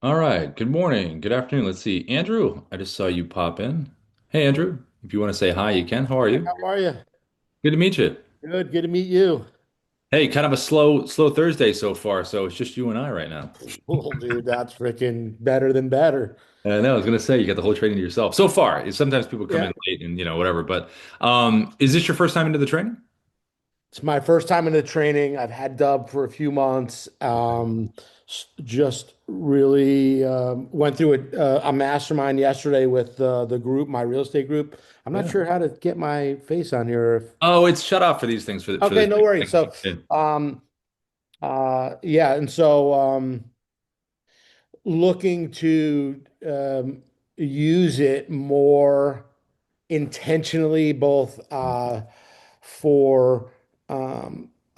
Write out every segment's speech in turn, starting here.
All right. Good morning. Good afternoon. Let's see. Andrew, I just saw you pop in. Hey, Andrew. If you want to say hi, you can. How are Hi, you? how are you? Good to meet you. Good to meet you. Hey, kind of a slow Thursday so far, so it's just you and I right now. Cool, dude. That's freaking better than better. And I know I was gonna say you got the whole training to yourself so far. Sometimes people come Yeah, in late and whatever, but is this your first time into the training? it's my first time in the training. I've had Dubb for a few months. Just really went through a mastermind yesterday with the group, my real estate group. I'm not Yeah. sure how to get my face on here. Oh, it's shut off for these things for Okay, this no worries. So, thing. um, yeah, and so looking to use it more intentionally, both for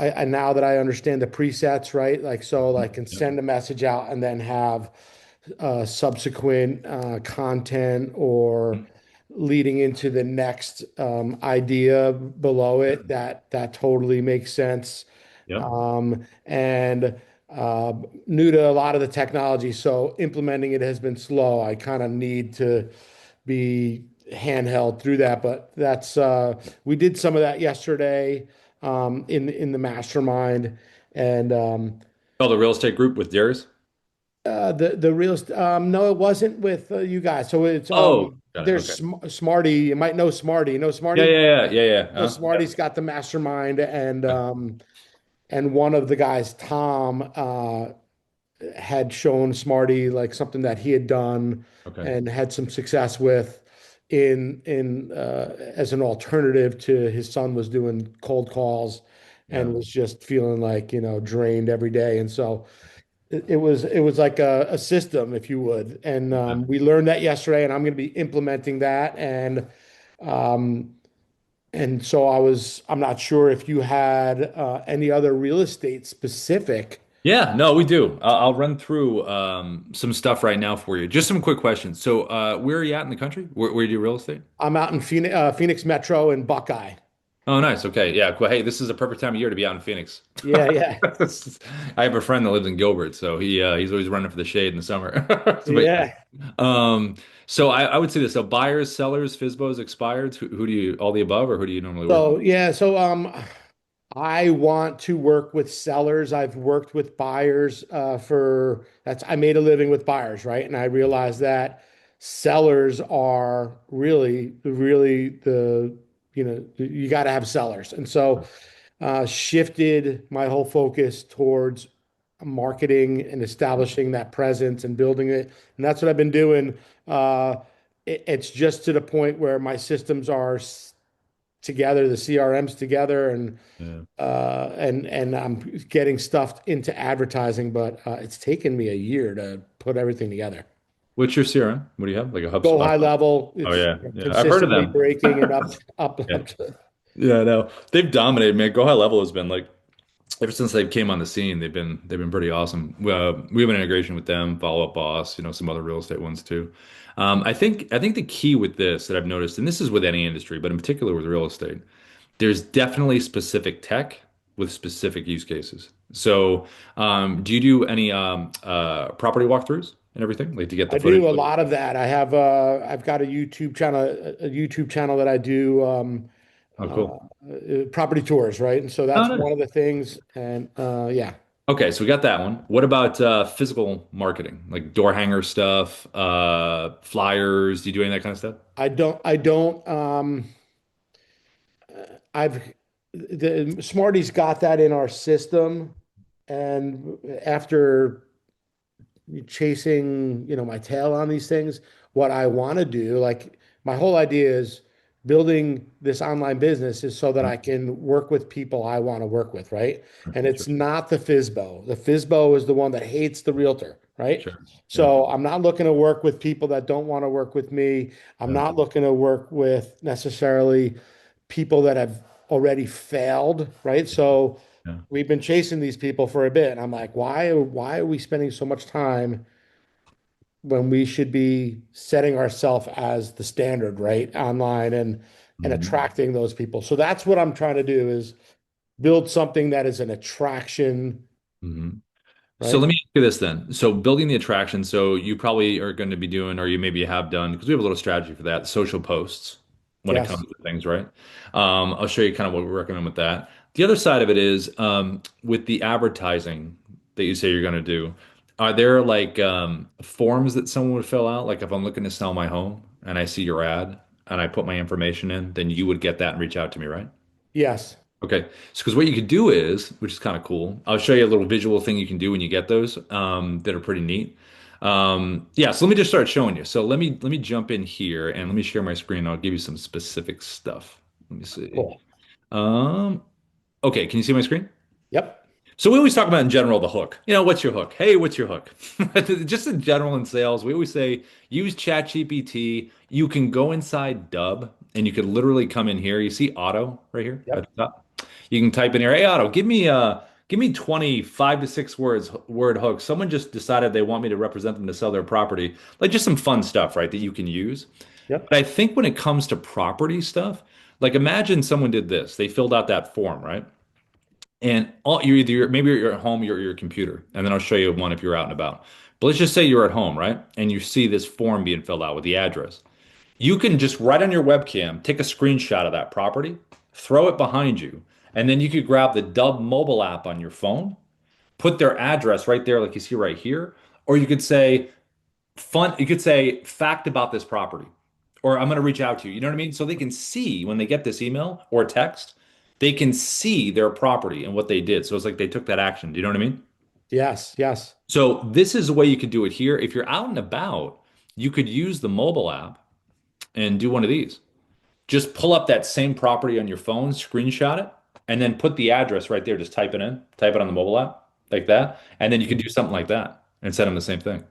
I now that I understand the presets, right? Like so, like can Yep. send a message out and then have subsequent content or leading into the next idea below it. That totally makes sense. Yep. And new to a lot of the technology, so implementing it has been slow. I kind of need to be handheld through that, but that's we did some of that yesterday in the mastermind, and Oh, the real estate group with Darius? the real no, it wasn't with you guys. So it's Oh, got it. there's Okay. Smarty. You might know Smarty. You know Yeah, Smarty. yeah, yeah, yeah, yeah. So Yep. Smarty's got the mastermind, Okay. and one of the guys, Tom, had shown Smarty like something that he had done Okay. and had some success with in as an alternative to his son was doing cold calls Yeah. and was just feeling like, drained every day. And so it was like a system, if you would. And Yeah. we learned that yesterday, and I'm going to be implementing that. Um, and so I'm not sure if you had any other real estate specific. Yeah, no, we do. I'll run through some stuff right now for you. Just some quick questions. So, where are you at in the country? Where do you real estate? I'm out in Phoenix Metro and Buckeye. Oh, nice. Okay, yeah. Well, hey, this is a perfect time of year to be out in Phoenix. Yeah, yeah, I have a friend that lives in Gilbert, so he's always running for the shade in the summer. But yeah. yeah. So I would say this. So buyers, sellers, FSBOs, expireds. Who do you all the above, or who do you normally work with? So I want to work with sellers. I've worked with buyers for that's I made a living with buyers, right? And I realized that sellers are really you got to have sellers. And so shifted my whole focus towards marketing and establishing that presence and building it. And that's what I've been doing. It's just to the point where my systems are together, the CRMs together, Yeah. and I'm getting stuff into advertising, but it's taken me a year to put everything together. What's your CRM? What do you have? Like a Go HubSpot? high level, Oh it's yeah, yeah. I've heard of consistently them. breaking and Yeah. up to, Yeah, no, they've dominated, man. Go High Level has been like ever since they came on the scene, they've been pretty awesome. We have an integration with them, Follow Up Boss, some other real estate ones too. I think the key with this that I've noticed, and this is with any industry, but in particular with real estate, there's definitely specific tech with specific use cases. So, do you do any property walkthroughs and everything, like to get the I footage? do a lot of that. I've got a YouTube channel that I do Oh, uh, cool. property tours, right? And so Oh, that's nice. one of the things. And yeah, Okay, so we got that one. What about physical marketing, like door hanger stuff, flyers? Do you do any of that kind of stuff? I don't. I've the Smarty's got that in our system, and after chasing, my tail on these things, what I want to do, like my whole idea is building this online business is so that Mhm. I can work with people I want to work with, right? And Sure, it's not the FSBO. The FSBO is the one that hates the realtor, right? sure. Yeah, So I'm not looking to work with people that don't want to work with me. I'm yeah, not looking to work with necessarily people that have already failed, right? So yeah. we've been chasing these people for a bit. And I'm like, why are we spending so much time when we should be setting ourselves as the standard, right? Online and Mhm. attracting those people. So that's what I'm trying to do is build something that is an attraction. Mhm. So right? let me ask you this then. So building the attraction, so you probably are going to be doing, or you maybe have done, because we have a little strategy for that, social posts when it Yes. comes to things, right? I'll show you kind of what we recommend with that. The other side of it is with the advertising that you say you're going to do, are there like forms that someone would fill out? Like if I'm looking to sell my home and I see your ad and I put my information in, then you would get that and reach out to me, right? Yes. Okay. So, because what you could do is, which is kind of cool, I'll show you a little visual thing you can do when you get those that are pretty neat. Yeah. So let me just start showing you. So let me jump in here and let me share my screen. I'll give you some specific stuff. Let me see. Cool. Um, okay. Can you see my screen? Yep. So we always talk about in general the hook. You know, what's your hook? Hey, what's your hook? Just in general in sales, we always say use ChatGPT. You can go inside Dubb and you could literally come in here. You see Auto right here at Yep. the top. You can type in here, hey Auto, give me 25 to 6 word hooks. Someone just decided they want me to represent them to sell their property. Like just some fun stuff, right, that you can use. Yep. But I think when it comes to property stuff, like imagine someone did this. They filled out that form, right? And you're either maybe you're at home, you're at your computer, and then I'll show you one if you're out and about. But let's just say you're at home, right? And you see this form being filled out with the address. You can just right on your webcam, take a screenshot of that property, throw it behind you, and then you could grab the Dubb mobile app on your phone, put their address right there, like you see right here, or you could say you could say fact about this property, or I'm going to reach out to you. You know what I mean? So they can see when they get this email or text, they can see their property and what they did. So it's like they took that action. Do you know what I mean? Yes. Yes. So this is the way you could do it here. If you're out and about, you could use the mobile app and do one of these. Just pull up that same property on your phone, screenshot it, and then put the address right there. Just type it in, type it on the mobile app like that. And then you could do something like that and send them the same thing.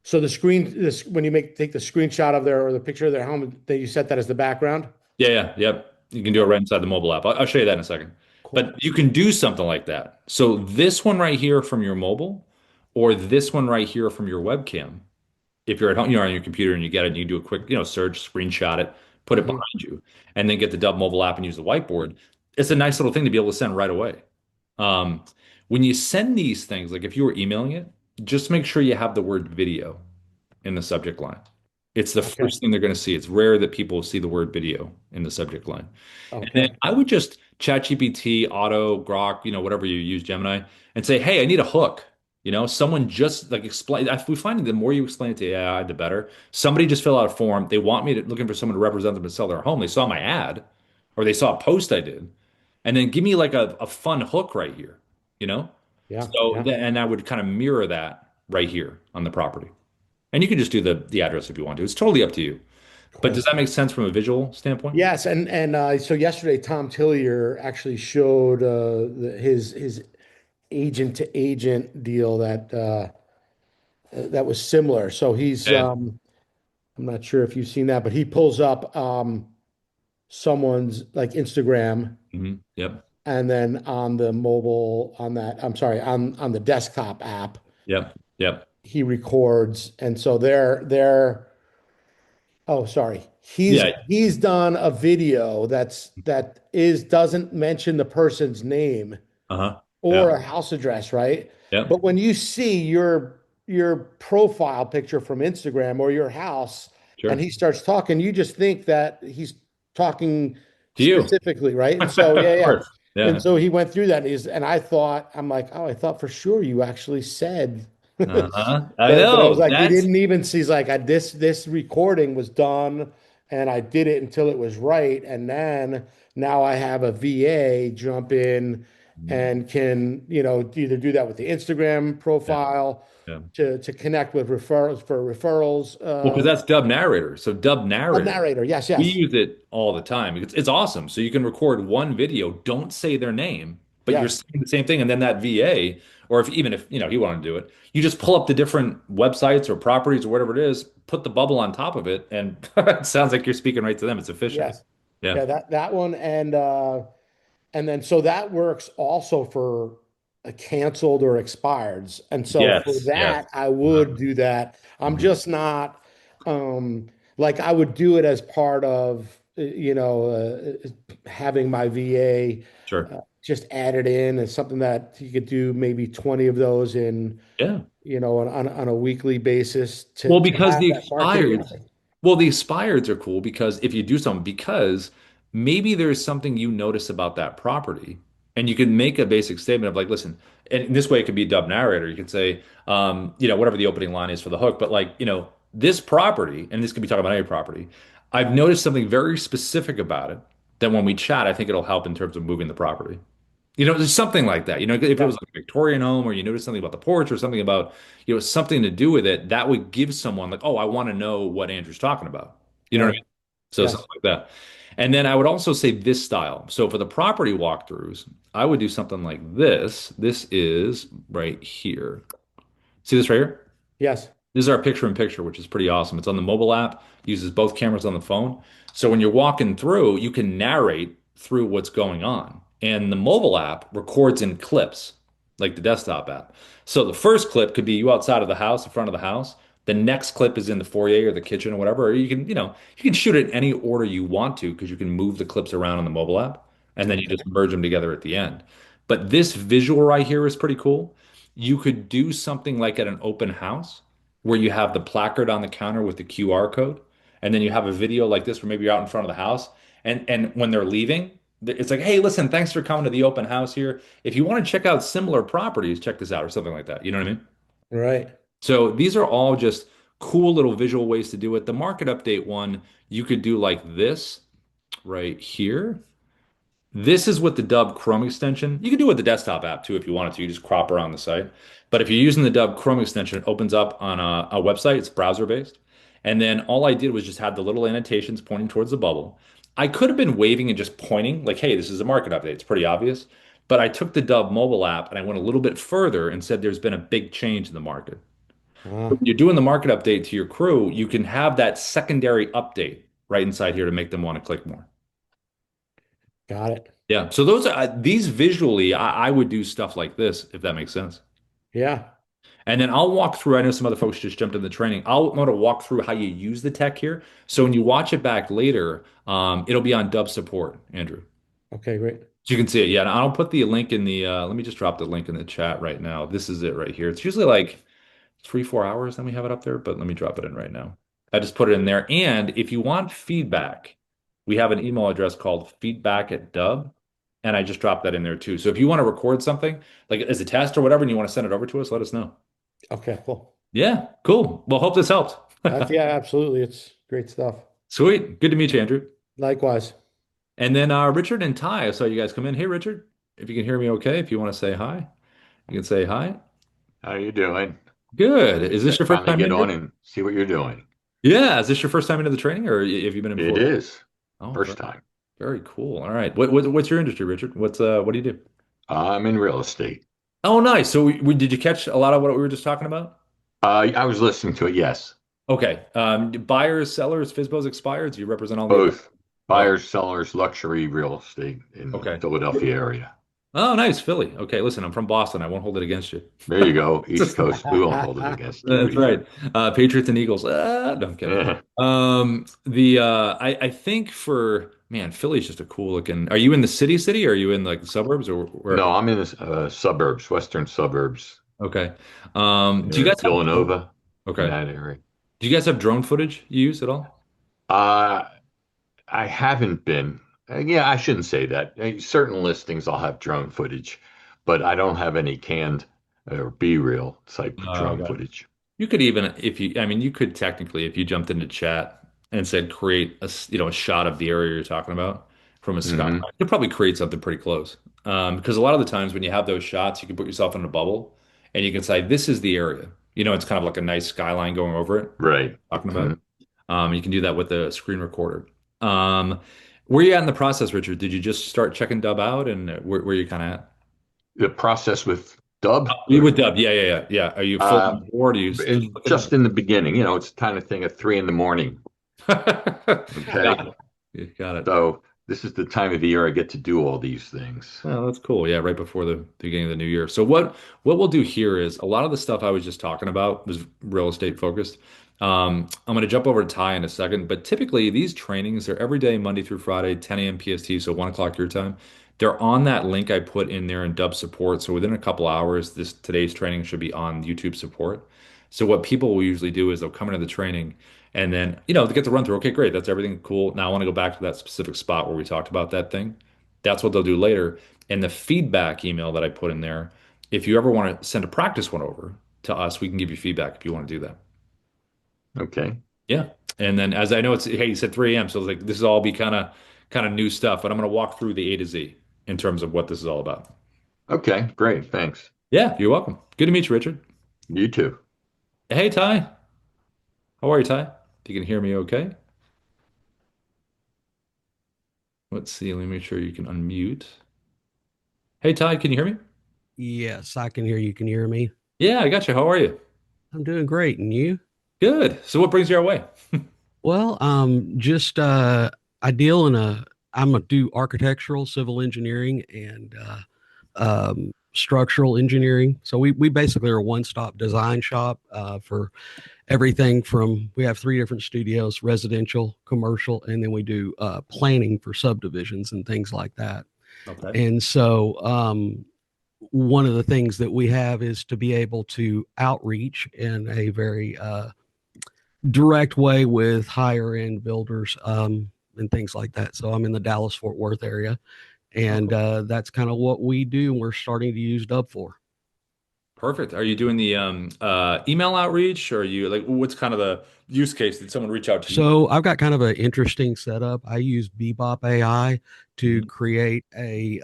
So when you take the screenshot of their or the picture of their home, that you set that as the background. Yeah, yeah, yep. You can do it right inside the mobile app. I'll show you that in a second. Cool. But you can do something like that. So this one right here from your mobile, or this one right here from your webcam. If you're at home, you're on your computer and you get it, and you do a quick, search, screenshot it, put it Hmm. behind you, and then get the Dubb mobile app and use the whiteboard. It's a nice little thing to be able to send right away. Um, when you send these things, like if you were emailing it, just make sure you have the word video in the subject line. It's the Okay. first thing they're going to see. It's rare that people see the word video in the subject line. And then Okay. I would just ChatGPT, Auto, Grok, whatever you use, Gemini, and say, hey, I need a hook. Someone just like explain. We find that the more you explain it to AI, the better. Somebody just fill out a form. They want me to looking for someone to represent them to sell their home. They saw my ad, or they saw a post I did, and then give me like a fun hook right here. You know, Yeah. so Yeah. and I would kind of mirror that right here on the property. And you can just do the address if you want to. It's totally up to you. But does Cool. that make sense from a visual standpoint? Yes, and so yesterday Tom Tillier actually showed his agent to agent deal that was similar. So Yeah. I'm not sure if you've seen that, but he pulls up someone's like Instagram, Yep. and then on the mobile on that I'm sorry on the desktop app Yep. Yep. he records, and so they're oh, sorry. Yeah. He's done a video that doesn't mention the person's name Uh-huh. or Yeah. a house address, right? But Yep. when you see your profile picture from Instagram or your house, and Sure. he starts talking, you just think that he's talking To you. specifically, right? And so yeah, Of yeah. course. And Yeah. so he went through that, and I'm like, oh, I thought for sure you actually said. Uh-huh. I But I was know. like, he That's didn't even see. He's like, this recording was done, and I did it until it was right, and then now I have a VA jump in and can either do that with the Instagram yeah. profile Yeah. to connect with referrals for referrals. Well, because that's Dub Narrator. So Dub A Narrator, narrator, yes, we yes, use it all the time. It's awesome. So you can record one video, don't say their name, but you're yes, saying the same thing, and then that VA, or if you want to do it, you just pull up the different websites or properties or whatever it is, put the bubble on top of it, and it sounds like you're speaking right to them. It's efficient. yes, Yeah. yeah. That one, and then so that works also for canceled or expireds. And so for Yes. Yes. that, I Uh-huh. would do that. I'm Mhm. just not like I would do it as part of having my VA Sure. just added in as something that you could do maybe 20 of those in, Yeah. on a weekly basis Well, to because have the that marketing expireds, effort. well, the expireds are cool because if you do something, because maybe there's something you notice about that property, and you can make a basic statement of like, listen, and this way it could be a dub narrator. You could say, whatever the opening line is for the hook, but like, this property, and this could be talking about any property. I've noticed something very specific about it that when we chat, I think it'll help in terms of moving the property. There's something like that. If it was Yeah, like a Victorian home or you notice something about the porch or something about, something to do with it, that would give someone like, oh, I want to know what Andrew's talking about. You know what I right. mean? So Yes. something like that. And then I would also say this style. So for the property walkthroughs, I would do something like this. This is right here. See this right here? Yes. This is our picture in picture, which is pretty awesome. It's on the mobile app, uses both cameras on the phone. So when you're walking through, you can narrate through what's going on. And the mobile app records in clips, like the desktop app. So the first clip could be you outside of the house, in front of the house. The next clip is in the foyer or the kitchen or whatever. Or you can shoot it in any order you want to because you can move the clips around on the mobile app and then you Okay. just merge them together at the end. But this visual right here is pretty cool. You could do something like at an open house where you have the placard on the counter with the QR code, and then you have a video like this where maybe you're out in front of the house, and when they're leaving, it's like, hey, listen, thanks for coming to the open house here. If you want to check out similar properties, check this out or something like that. You know what I mean? Right. So these are all just cool little visual ways to do it. The market update one, you could do like this right here. This is with the Dubb Chrome extension. You can do it with the desktop app too if you wanted to. You just crop around the site. But if you're using the Dubb Chrome extension, it opens up on a website. It's browser based. And then all I did was just have the little annotations pointing towards the bubble. I could have been waving and just pointing, like, hey, this is a market update. It's pretty obvious. But I took the Dubb mobile app and I went a little bit further and said there's been a big change in the market. When Ah, you're doing the market update to your crew, you can have that secondary update right inside here to make them want to click more. got it. Yeah. So those are these visually, I would do stuff like this if that makes sense. Yeah. And then I'll walk through. I know some other folks just jumped in the training. I'm going to walk through how you use the tech here. So when you watch it back later, it'll be on Dub support, Andrew. Okay, great. So you can see it. Yeah. And I'll put the link in the. Let me just drop the link in the chat right now. This is it right here. It's usually like 3, 4 hours. Then we have it up there, but let me drop it in right now. I just put it in there. And if you want feedback, we have an email address called feedback@Dub. And I just dropped that in there too. So if you want to record something like as a test or whatever, and you want to send it over to us, let us know. Okay, cool. Yeah, cool. Well, hope this helped. Yeah, absolutely. It's great stuff. Sweet. Good to meet you, Andrew. Likewise. And then Richard and Ty, I saw you guys come in. Hey, Richard, if you can hear me okay, if you want to say hi, you can say hi. How you doing? Good. Is this Let's your first finally time get in on here? and see what you're doing. Yeah. Is this your first time into the training or have you been in It before? is. Oh, First very, time. very cool. All right. What's your industry, Richard? What do you do? I'm in real estate. Oh, nice. So did you catch a lot of what we were just talking about? I was listening to it, yes. Okay. Buyers, sellers, FISBOs expired. Do you represent all the above? Both Oh, buyers, sellers, luxury real estate in okay. Philadelphia area. Oh, nice. Philly. Okay. Listen, I'm from Boston. I won't hold it against you. There you go. East Coast. We won't hold it against you That's either. right. Patriots and Eagles. No, I'm kidding. Eh. I think for man, Philly's just a cool looking. Are you in the city, or are you in like the suburbs, or where? No, I'm in the suburbs, western suburbs, Okay. Do you near guys have drone? Villanova, in Okay. that area. Do you guys have drone footage you use at all? Uh, I haven't been. Yeah, I shouldn't say that. Certain listings I'll have drone footage, but I don't have any canned or B-reel type drone Okay. footage. You could even, if you, I mean, you could technically, if you jumped into chat and said create a shot of the area you're talking about from a skyline, Hmm. you could probably create something pretty close. Because a lot of the times when you have those shots, you can put yourself in a bubble and you can say, this is the area. It's kind of like a nice skyline going over it, Right. talking Hmm. about. You can do that with a screen recorder. Um, where you at in the process, Richard? Did you just start checking Dub out and where you kind of at? The process with Dub, You with Dub, yeah, yeah, yeah, yeah. Are you full uh, on board? Are you just looking at just in the beginning, it's kind of thing at 3 in the morning. Got Okay. it. You got it. So this is the time of the year I get to do all these things. Oh, that's cool. Yeah, right before the beginning of the new year. So what we'll do here is a lot of the stuff I was just talking about was real estate focused. I'm going to jump over to Ty in a second, but typically these trainings are every day, Monday through Friday, 10 a.m. PST, so 1 o'clock your time. They're on that link I put in there in Dubb support. So within a couple hours, today's training should be on YouTube support. So what people will usually do is they'll come into the training and then, they get to run through, okay, great, that's everything cool. Now I want to go back to that specific spot where we talked about that thing. That's what they'll do later. And the feedback email that I put in there, if you ever want to send a practice one over to us, we can give you feedback if you want to do that. Okay. Yeah. And then as I know hey, you said 3 a.m. So it's like this is all be kind of new stuff, but I'm gonna walk through the A to Z in terms of what this is all about. Okay. Great. Thanks. Yeah, you're welcome. Good to meet you, Richard. You too. Hey Ty. How are you, Ty? You can hear me okay? Let's see, let me make sure you can unmute. Hey Ty, can you hear me? Yes, I can hear you. Can you hear me? Yeah, I got you. How are you? I'm doing great. And you? Good. So what brings you our way? Well, just I deal in I'm a do architectural, civil engineering, and structural engineering. So we basically are a one-stop design shop for everything from we have three different studios: residential, commercial, and then we do planning for subdivisions and things like that. Okay. And so one of the things that we have is to be able to outreach in a very direct way with higher end builders and things like that. So I'm in the Dallas Fort Worth area, Oh, and cool. that's kind of what we do. And we're starting to use Dubb for. Perfect. Are you doing the email outreach or are you like what's kind of the use case? Did someone reach out to you? So I've got kind of an interesting setup. I use Bebop AI to Mhm. create a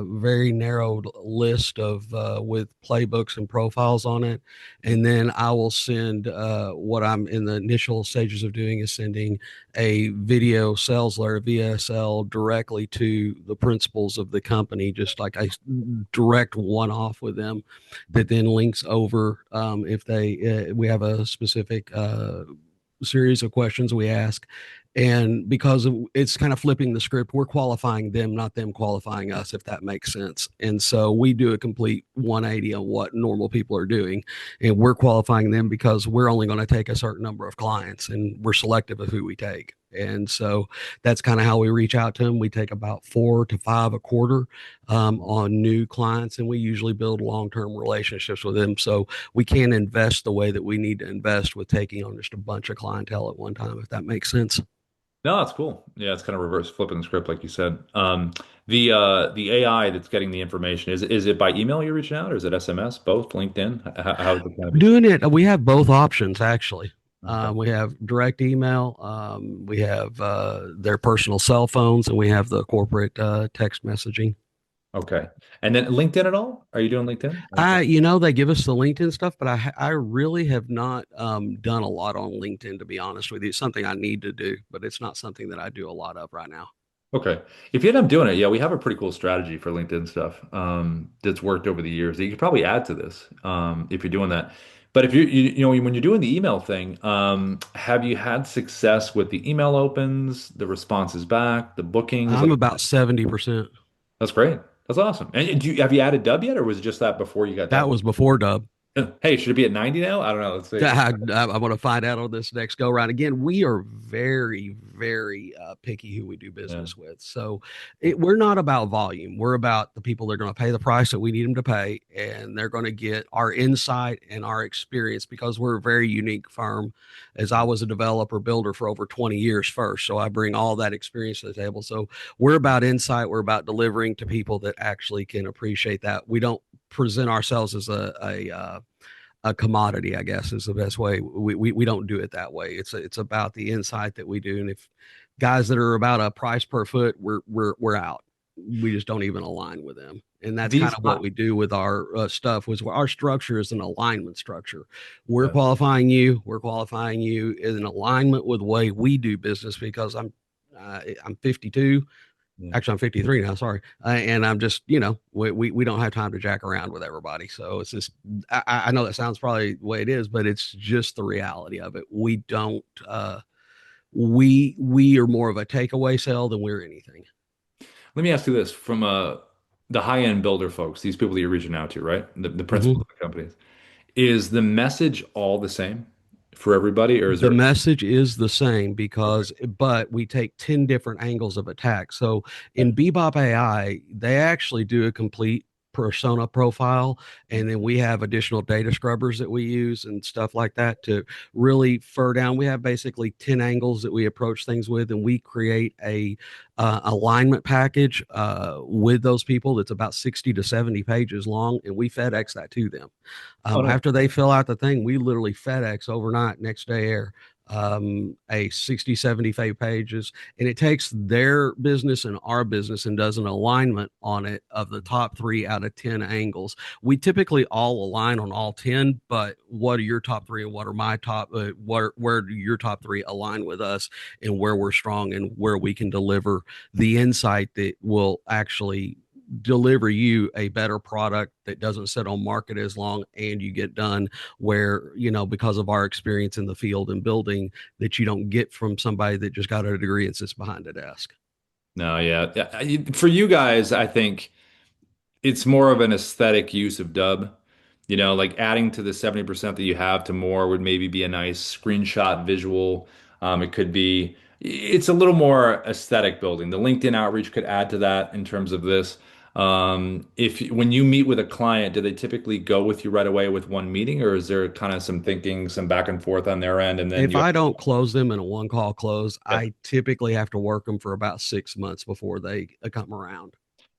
very narrowed list of with playbooks and profiles on it, and then I will send what I'm in the initial stages of doing is sending a video sales letter VSL directly to the principals of the company, just like a direct one off with them, that then links over if they we have a specific series of questions we ask. And because of, it's kind of flipping the script, we're qualifying them, not them qualifying us, if that makes sense. And so we do a complete 180 on what normal people are doing. And we're qualifying them because we're only going to take a certain number of clients and we're selective of who we take. And so that's kind of how we reach out to them. We take about 4 to 5 a quarter on new clients, and we usually build long-term relationships with them. So we can't invest the way that we need to invest with taking on just a bunch of clientele at one time, if that makes sense. No, that's cool. Yeah, it's kind of reverse flipping the script, like you said. The AI that's getting the information is it by email you're reaching out, or is it SMS? Both, LinkedIn? How's the kind of Doing it, we have both options actually. okay, We have direct email, we have their personal cell phones, and we have the corporate text messaging. okay. And then LinkedIn at all? Are you doing LinkedIn? They give us the LinkedIn stuff, but I really have not done a lot on LinkedIn, to be honest with you. It's something I need to do, but it's not something that I do a lot of right now. Okay. If you end up doing it, yeah, we have a pretty cool strategy for LinkedIn stuff that's worked over the years that you could probably add to this if you're doing that. But if when you're doing the email thing, have you had success with the email opens, the responses back, the bookings? I'm Like about 70%. that's great. That's awesome. And have you added Dub yet, or was it just that before you got That Dub? was before Dub. Hey, should it be at 90 now? I don't know. Let's see. I'm going to find out on this next go round. Again, we are very, very picky who we do Yeah. business with. So we're not about volume. We're about the people that are going to pay the price that we need them to pay, and they're going to get our insight and our experience because we're a very unique firm. As I was a developer builder for over 20 years first, so I bring all that experience to the table. So we're about insight. We're about delivering to people that actually can appreciate that. We don't present ourselves as a commodity, I guess is the best way. We don't do it that way. It's about the insight that we do. And if guys that are about a price per foot, we're out. We just don't even align with them. And that's kind These, of what we do with our stuff. Was our structure is an alignment structure. We're yeah, qualifying you. We're qualifying you in alignment with the way we do business because I'm 52. yeah. Actually, I'm 53 now. Sorry, and I'm just we don't have time to jack around with everybody. So it's just I know that sounds probably the way it is, but it's just the reality of it. We don't we are more of a takeaway sale than we're anything. Let me ask you this from the high-end builder folks, these people that you're reaching out to, right? The Hmm. principals of the companies. Is the message all the same for everybody, or is The there? message is the same Okay. but we take 10 different angles of attack. So Okay. in Bebop AI, they actually do a complete persona profile. And then we have additional data scrubbers that we use and stuff like that to really fur down. We have basically 10 angles that we approach things with, and we create a alignment package with those people that's about 60 to 70 pages long, and we FedEx that to them. Oh, no. After they fill out the thing, we literally FedEx overnight, next day air, a 60, 75 pages. And it takes their business and our business and does an alignment on it of the top 3 out of 10 angles. We typically all align on all 10, but what are your top 3 and what are my top, where do your top 3 align with us and where we're strong and where we can deliver the insight that will actually deliver you a better product that doesn't sit on market as long, and you get done where, because of our experience in the field and building, that you don't get from somebody that just got a degree and sits behind a desk. No, yeah. For you guys, I think it's more of an aesthetic use of Dubb. Like adding to the 70% that you have to more would maybe be a nice screenshot visual. It could be, it's a little more aesthetic building. The LinkedIn outreach could add to that in terms of this. If when you meet with a client, do they typically go with you right away with one meeting, or is there kind of some thinking, some back and forth on their end, and then If you? I don't close them in a one call close, I typically have to work them for about 6 months before they come around.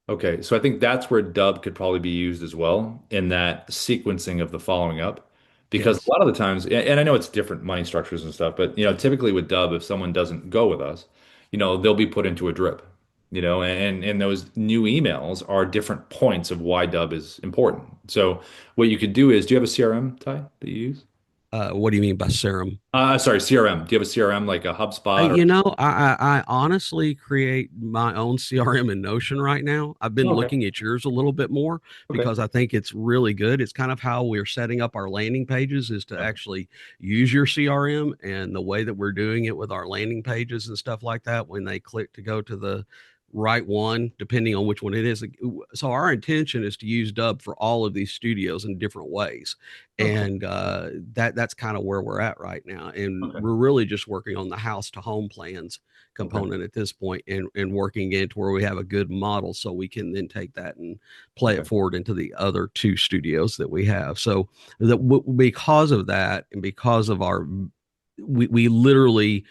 Okay, so I think that's where Dubb could probably be used as well in that sequencing of the following up. Because a Yes. lot of the times, and I know it's different money structures and stuff, but typically with Dubb, if someone doesn't go with us, they'll be put into a drip, and those new emails are different points of why Dubb is important. So what you could do is, do you have a CRM, Ty, that you use? What do you mean by serum? Sorry, CRM. Do you have a CRM like a HubSpot or? I honestly create my own CRM in Notion right now. I've been Okay. looking at yours a little bit more Okay. because I think it's really good. It's kind of how we're setting up our landing pages is to Yeah. actually use your CRM, and the way that we're doing it with our landing pages and stuff like that when they click to go to the right one, depending on which one it is. So our intention is to use Dubb for all of these studios in different ways, Oh, cool. and that's kind of where we're at right now, and Okay. we're really just working on the house to home plans Okay. component at this point, and working it to where we have a good model so we can then take that and play Okay. it forward into the other 2 studios that we have. So because of that, and because of our, we literally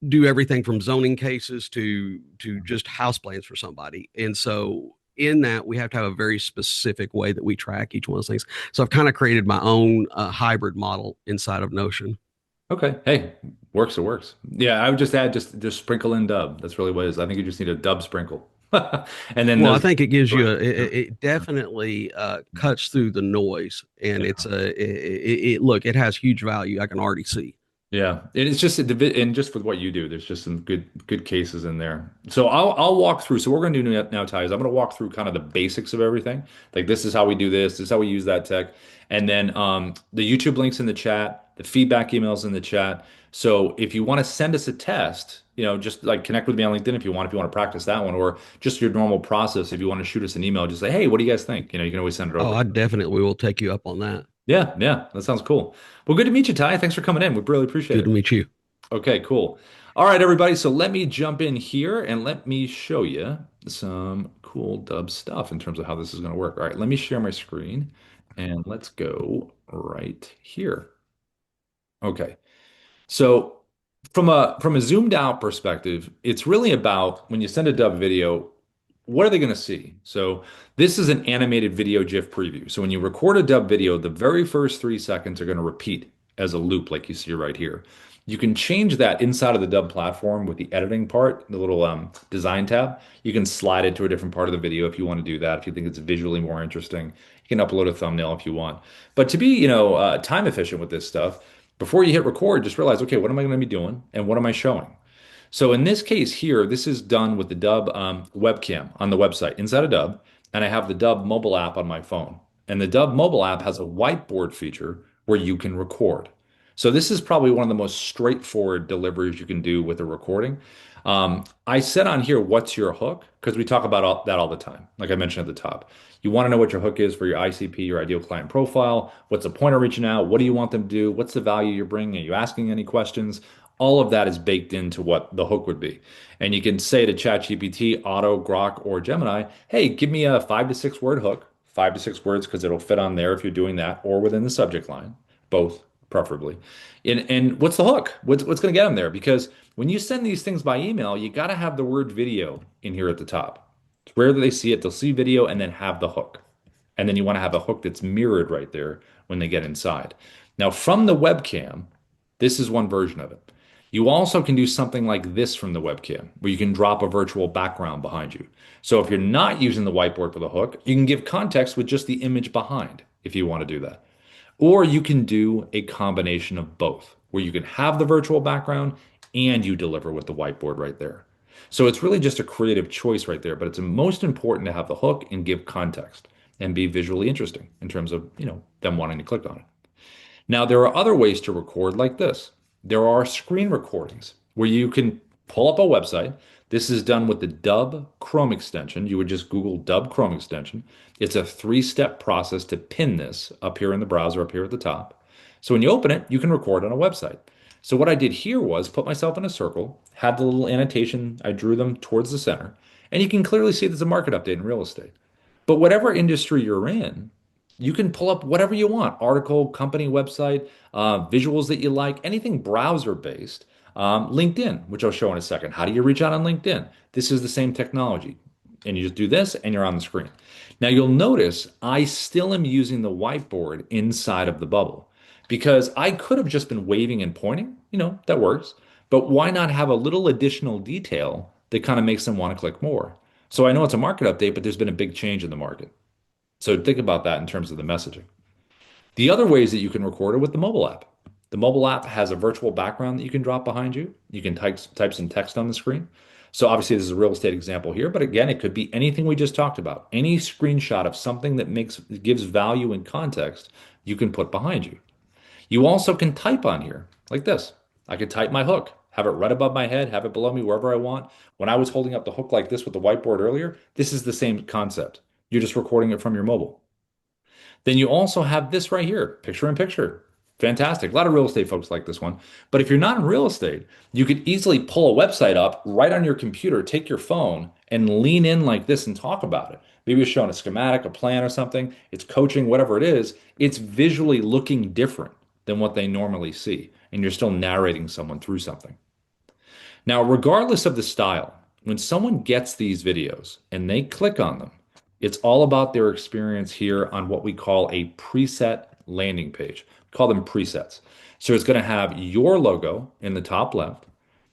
do everything from zoning cases to just house plans for somebody. And so in that, we have to have a very specific way that we track each one of those things. So I've kind of created my own hybrid model inside of Notion. Okay. Hey, works, it works. Yeah, I would just add just sprinkle in Dubb. That's really what it is. I think you just need a Dubb sprinkle. And then Well, I those. think it gives you it definitely cuts through the noise, and Yeah. it's look, it has huge value. I can already see. Yeah, it's just and just with what you do, there's just some good cases in there. So I'll walk through. So what we're gonna do now, Ty, is I'm gonna walk through kind of the basics of everything. Like this is how we do this. This is how we use that tech. And then the YouTube links in the chat, the feedback emails in the chat. So if you want to send us a test, just like connect with me on LinkedIn if you want to practice that one, or just your normal process. If you want to shoot us an email, just say, hey, what do you guys think? You can always send it Oh, over. I definitely will take you up on that. Yeah, yeah, that sounds cool. Well, good to meet you, Ty. Thanks for coming in. We really appreciate Good to it. meet you. Okay, cool. All right, everybody. So let me jump in here and let me show you some cool Dubb stuff in terms of how this is going to work. All right, let me share my screen and let's go right here. Okay. So from a zoomed out perspective, it's really about when you send a Dubb video, what are they going to see? So this is an animated video GIF preview. So when you record a Dubb video, the very first 3 seconds are going to repeat as a loop, like you see right here. You can change that inside of the Dubb platform with the editing part, the little design tab. You can slide it to a different part of the video if you want to do that. If you think it's visually more interesting, you can upload a thumbnail if you want. But to be, time efficient with this stuff, before you hit record, just realize, okay, what am I going to be doing and what am I showing? So in this case here, this is done with the Dubb webcam on the website inside of Dubb, and I have the Dubb mobile app on my phone. And the Dubb mobile app has a whiteboard feature where you can record. So this is probably one of the most straightforward deliveries you can do with a recording. I said on here, what's your hook? Because we talk about that all the time. Like I mentioned at the top, you want to know what your hook is for your ICP, your ideal client profile. What's the point of reaching out? What do you want them to do? What's the value you're bringing? Are you asking any questions? All of that is baked into what the hook would be. And you can say to ChatGPT, Auto, Grok, or Gemini, hey, give me a 5 to 6 word hook, 5 to 6 words, because it'll fit on there if you're doing that, or within the subject line, both preferably. And what's the hook? What's going to get them there? Because when you send these things by email, you got to have the word video in here at the top. It's rare that they see it. They'll see video and then have the hook. And then you want to have a hook that's mirrored right there when they get inside. Now, from the webcam, this is one version of it. You also can do something like this from the webcam, where you can drop a virtual background behind you. So if you're not using the whiteboard for the hook, you can give context with just the image behind if you want to do that. Or you can do a combination of both, where you can have the virtual background and you deliver with the whiteboard right there. So it's really just a creative choice right there, but it's most important to have the hook and give context and be visually interesting in terms of, them wanting to click on it. Now, there are other ways to record like this. There are screen recordings where you can pull up a website. This is done with the Dubb Chrome extension. You would just Google Dubb Chrome extension. It's a 3-step process to pin this up here in the browser, up here at the top. So when you open it, you can record on a website. So what I did here was put myself in a circle, had the little annotation, I drew them towards the center, and you can clearly see there's a market update in real estate. But whatever industry you're in, you can pull up whatever you want, article, company website, visuals that you like, anything browser based. LinkedIn, which I'll show in a second. How do you reach out on LinkedIn? This is the same technology. And you just do this and you're on the screen. Now you'll notice I still am using the whiteboard inside of the bubble because I could have just been waving and pointing, that works. But why not have a little additional detail that kind of makes them want to click more? So I know it's a market update, but there's been a big change in the market. So think about that in terms of the messaging. The other ways that you can record are with the mobile app. The mobile app has a virtual background that you can drop behind you. You can type some text on the screen. So obviously this is a real estate example here, but again, it could be anything we just talked about. Any screenshot of something that gives value and context, you can put behind you. You also can type on here like this. I could type my hook, have it right above my head, have it below me wherever I want. When I was holding up the hook like this with the whiteboard earlier, this is the same concept. You're just recording it from your mobile. Then you also have this right here, picture in picture. Fantastic. A lot of real estate folks like this one. But if you're not in real estate, you could easily pull a website up right on your computer, take your phone, and lean in like this and talk about it. Maybe you're showing a schematic, a plan, or something. It's coaching, whatever it is. It's visually looking different than what they normally see. And you're still narrating someone through something. Now, regardless of the style, when someone gets these videos and they click on them, it's all about their experience here on what we call a preset landing page. We call them presets. So it's going to have your logo in the top left.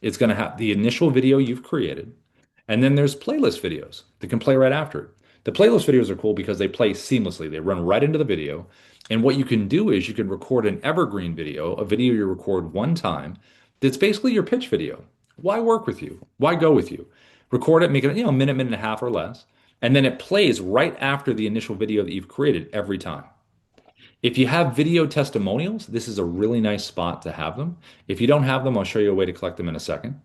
It's going to have the initial video you've created. And then there's playlist videos that can play right after it. The playlist videos are cool because they play seamlessly. They run right into the video. And what you can do is you can record an evergreen video, a video you record one time, that's basically your pitch video. Why work with you? Why go with you? Record it, make it, a minute, minute and a half or less. And then it plays right after the initial video that you've created every time. If you have video testimonials, this is a really nice spot to have them. If you don't have them, I'll show you a way to collect them in a second.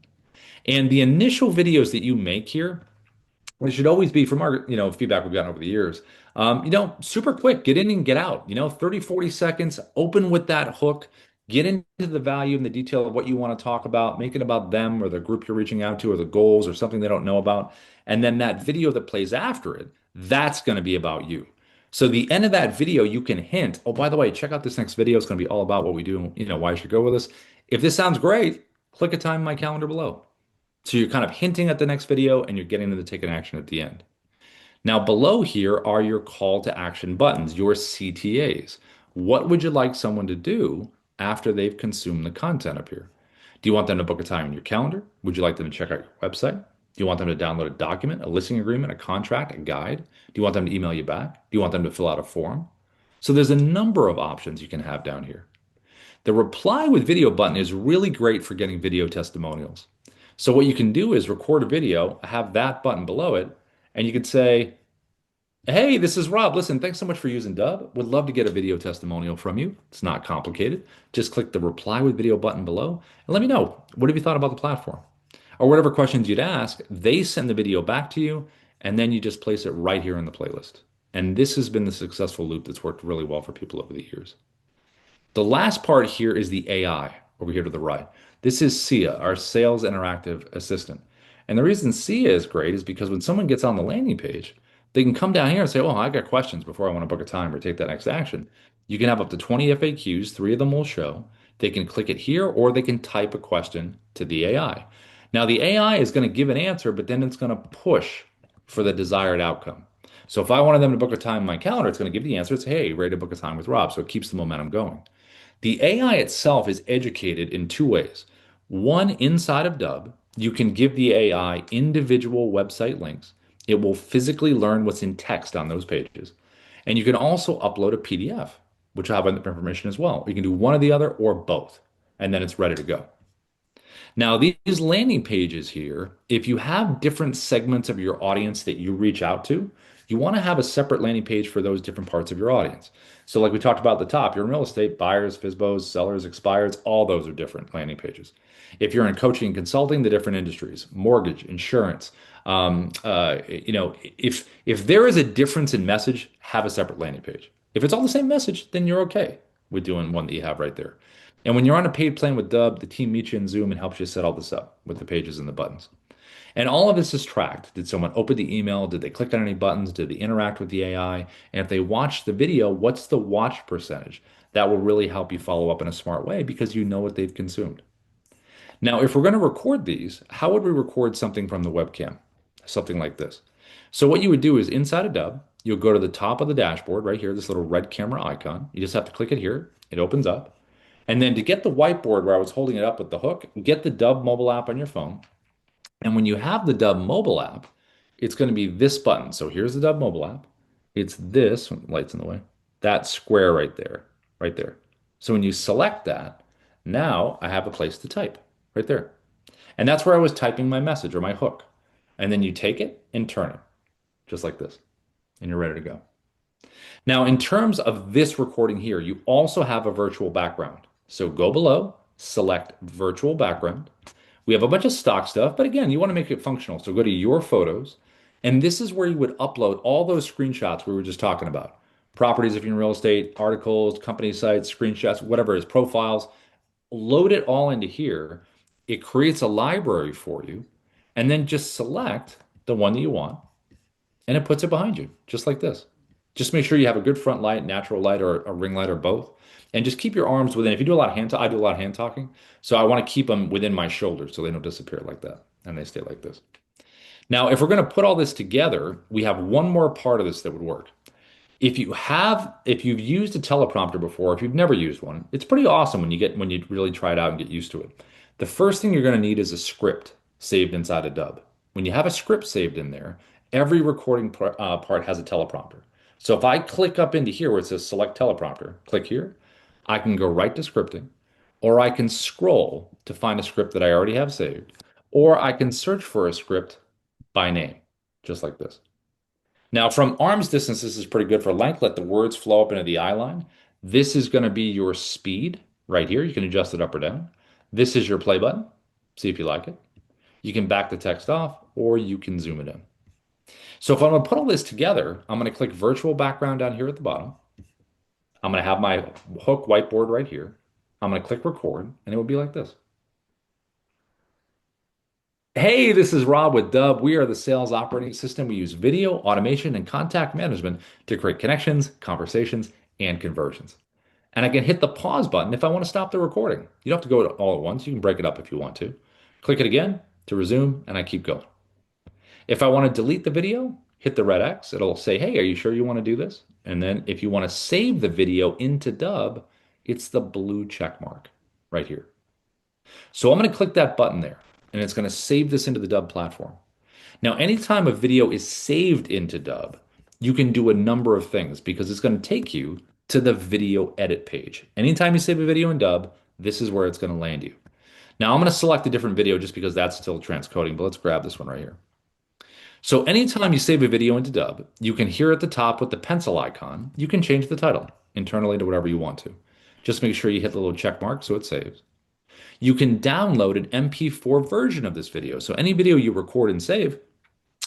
And the initial videos that you make here, it should always be from our, feedback we've gotten over the years. Super quick, get in and get out, 30, 40 seconds, open with that hook, get into the value and the detail of what you want to talk about, make it about them or the group you're reaching out to or the goals or something they don't know about. And then that video that plays after it, that's going to be about you. So the end of that video, you can hint, oh, by the way, check out this next video. It's going to be all about what we do, why you should go with us. If this sounds great, click a time in my calendar below. So you're kind of hinting at the next video and you're getting them to take an action at the end. Now below here are your call to action buttons, your CTAs. What would you like someone to do after they've consumed the content up here? Do you want them to book a time in your calendar? Would you like them to check out your website? Do you want them to download a document, a listing agreement, a contract, a guide? Do you want them to email you back? Do you want them to fill out a form? So there's a number of options you can have down here. The reply with video button is really great for getting video testimonials. So what you can do is record a video, have that button below it, and you could say, hey, this is Rob. Listen, thanks so much for using Dubb. Would love to get a video testimonial from you. It's not complicated. Just click the reply with video button below and let me know. What have you thought about the platform? or whatever questions you'd ask, they send the video back to you, and then you just place it right here in the playlist. And this has been the successful loop that's worked really well for people over the years. The last part here is the AI over here to the right. This is Sia, our sales interactive assistant. And the reason Sia is great is because when someone gets on the landing page, they can come down here and say, oh, I got questions before I want to book a time or take that next action. You can have up to 20 FAQs, three of them will show. They can click it here or they can type a question to the AI. Now, the AI is going to give an answer, but then it's going to push for the desired outcome. So if I wanted them to book a time in my calendar, it's going to give the answer. It's, hey, ready to book a time with Rob. So it keeps the momentum going. The AI itself is educated in two ways. One, inside of Dubb, you can give the AI individual website links. It will physically learn what's in text on those pages. And you can also upload a PDF, which will have information as well. You can do one or the other or both, and then it's ready to go. Now, these landing pages here, if you have different segments of your audience that you reach out to, you want to have a separate landing page for those different parts of your audience. So, like we talked about at the top, you're in real estate, buyers, FSBOs, sellers, expireds, all those are different landing pages. If you're in coaching and consulting, the different industries, mortgage, insurance, if there is a difference in message, have a separate landing page. If it's all the same message, then you're okay with doing one that you have right there. And when you're on a paid plan with Dubb, the team meets you in Zoom and helps you set all this up with the pages and the buttons. And all of this is tracked. Did someone open the email? Did they click on any buttons? Did they interact with the AI? And if they watch the video, what's the watch percentage? That will really help you follow up in a smart way because you know what they've consumed. Now, if we're going to record these, how would we record something from the webcam? Something like this. So what you would do is inside of Dubb, you'll go to the top of the dashboard right here, this little red camera icon. You just have to click it here. It opens up. And then to get the whiteboard where I was holding it up with the hook, get the Dubb mobile app on your phone. And when you have the Dubb mobile app, it's going to be this button. So here's the Dubb mobile app. It's this, lights in the way, that square right there, right there. So when you select that, now I have a place to type right there. And that's where I was typing my message or my hook. And then you take it and turn it just like this, and you're ready to go. Now, in terms of this recording here, you also have a virtual background. So go below, select virtual background. We have a bunch of stock stuff, but again, you want to make it functional. So go to your photos, and this is where you would upload all those screenshots we were just talking about. Properties if you're in real estate, articles, company sites, screenshots, whatever it is, profiles. Load it all into here. It creates a library for you, and then just select the one that you want, and it puts it behind you, just like this. Just make sure you have a good front light, natural light, or a ring light, or both. And just keep your arms within. If you do a lot of I do a lot of hand talking. So I want to keep them within my shoulders so they don't disappear like that. And they stay like this. Now, if we're going to put all this together, we have one more part of this that would work. If you've used a teleprompter before, if you've never used one, it's pretty awesome when you really try it out and get used to it. The first thing you're going to need is a script saved inside a Dubb. When you have a script saved in there, every recording part has a teleprompter. So if I click up into here where it says select teleprompter, click here, I can go right to scripting, or I can scroll to find a script that I already have saved, or I can search for a script by name, just like this. Now, from arm's distance, this is pretty good for length. Let the words flow up into the eye line. This is going to be your speed right here. You can adjust it up or down. This is your play button. See if you like it. You can back the text off, or you can zoom it in. So if I'm going to put all this together, I'm going to click virtual background down here at the bottom. I'm going to have my hook whiteboard right here. I'm going to click record, and it will be like this. Hey, this is Rob with Dubb. We are the sales operating system. We use video, automation, and contact management to create connections, conversations, and conversions. And I can hit the pause button if I want to stop the recording. You don't have to go all at once. You can break it up if you want to. Click it again to resume, and I keep going. If I want to delete the video, hit the red X. It'll say, hey, are you sure you want to do this? And then if you want to save the video into Dubb, it's the blue check mark right here. So I'm going to click that button there, and it's going to save this into the Dubb platform. Now, anytime a video is saved into Dubb, you can do a number of things because it's going to take you to the video edit page. Anytime you save a video in Dubb, this is where it's going to land you. Now, I'm going to select a different video just because that's still transcoding, but let's grab this one right here. So anytime you save a video into Dubb, you can hear at the top with the pencil icon, you can change the title internally to whatever you want to. Just make sure you hit the little check mark so it saves. You can download an MP4 version of this video. So any video you record and save,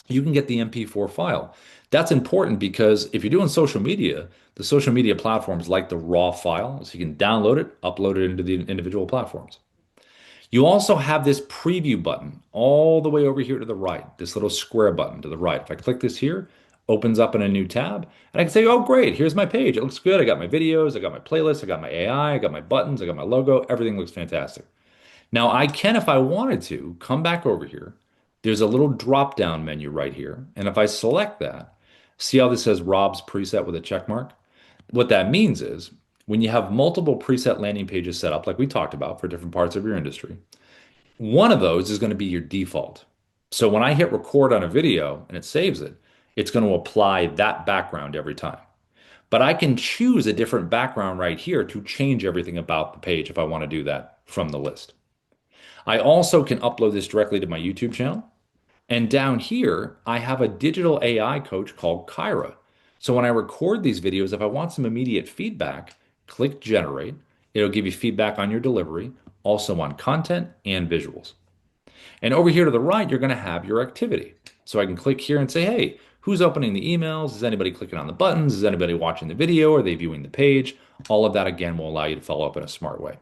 you can get the MP4 file. That's important because if you're doing social media, the social media platforms like the raw file, so you can download it, upload it into the individual platforms. You also have this preview button all the way over here to the right, this little square button to the right. If I click this here, opens up in a new tab, and I can say, oh, great, here's my page. It looks good. I got my videos, I got my playlist, I got my AI, I got my buttons, I got my logo. Everything looks fantastic. Now I can, if I wanted to, come back over here. There's a little drop down menu right here. And if I select that, see how this says Rob's preset with a check mark? What that means is when you have multiple preset landing pages set up, like we talked about for different parts of your industry, one of those is going to be your default. So when I hit record on a video and it saves it, it's going to apply that background every time. But I can choose a different background right here to change everything about the page if I want to do that from the list. I also can upload this directly to my YouTube channel. And down here, I have a digital AI coach called Kyra. So when I record these videos, if I want some immediate feedback, click generate. It'll give you feedback on your delivery, also on content and visuals. And over here to the right, you're going to have your activity. So I can click here and say, hey, who's opening the emails? Is anybody clicking on the buttons? Is anybody watching the video? Are they viewing the page? All of that, again, will allow you to follow up in a smart way.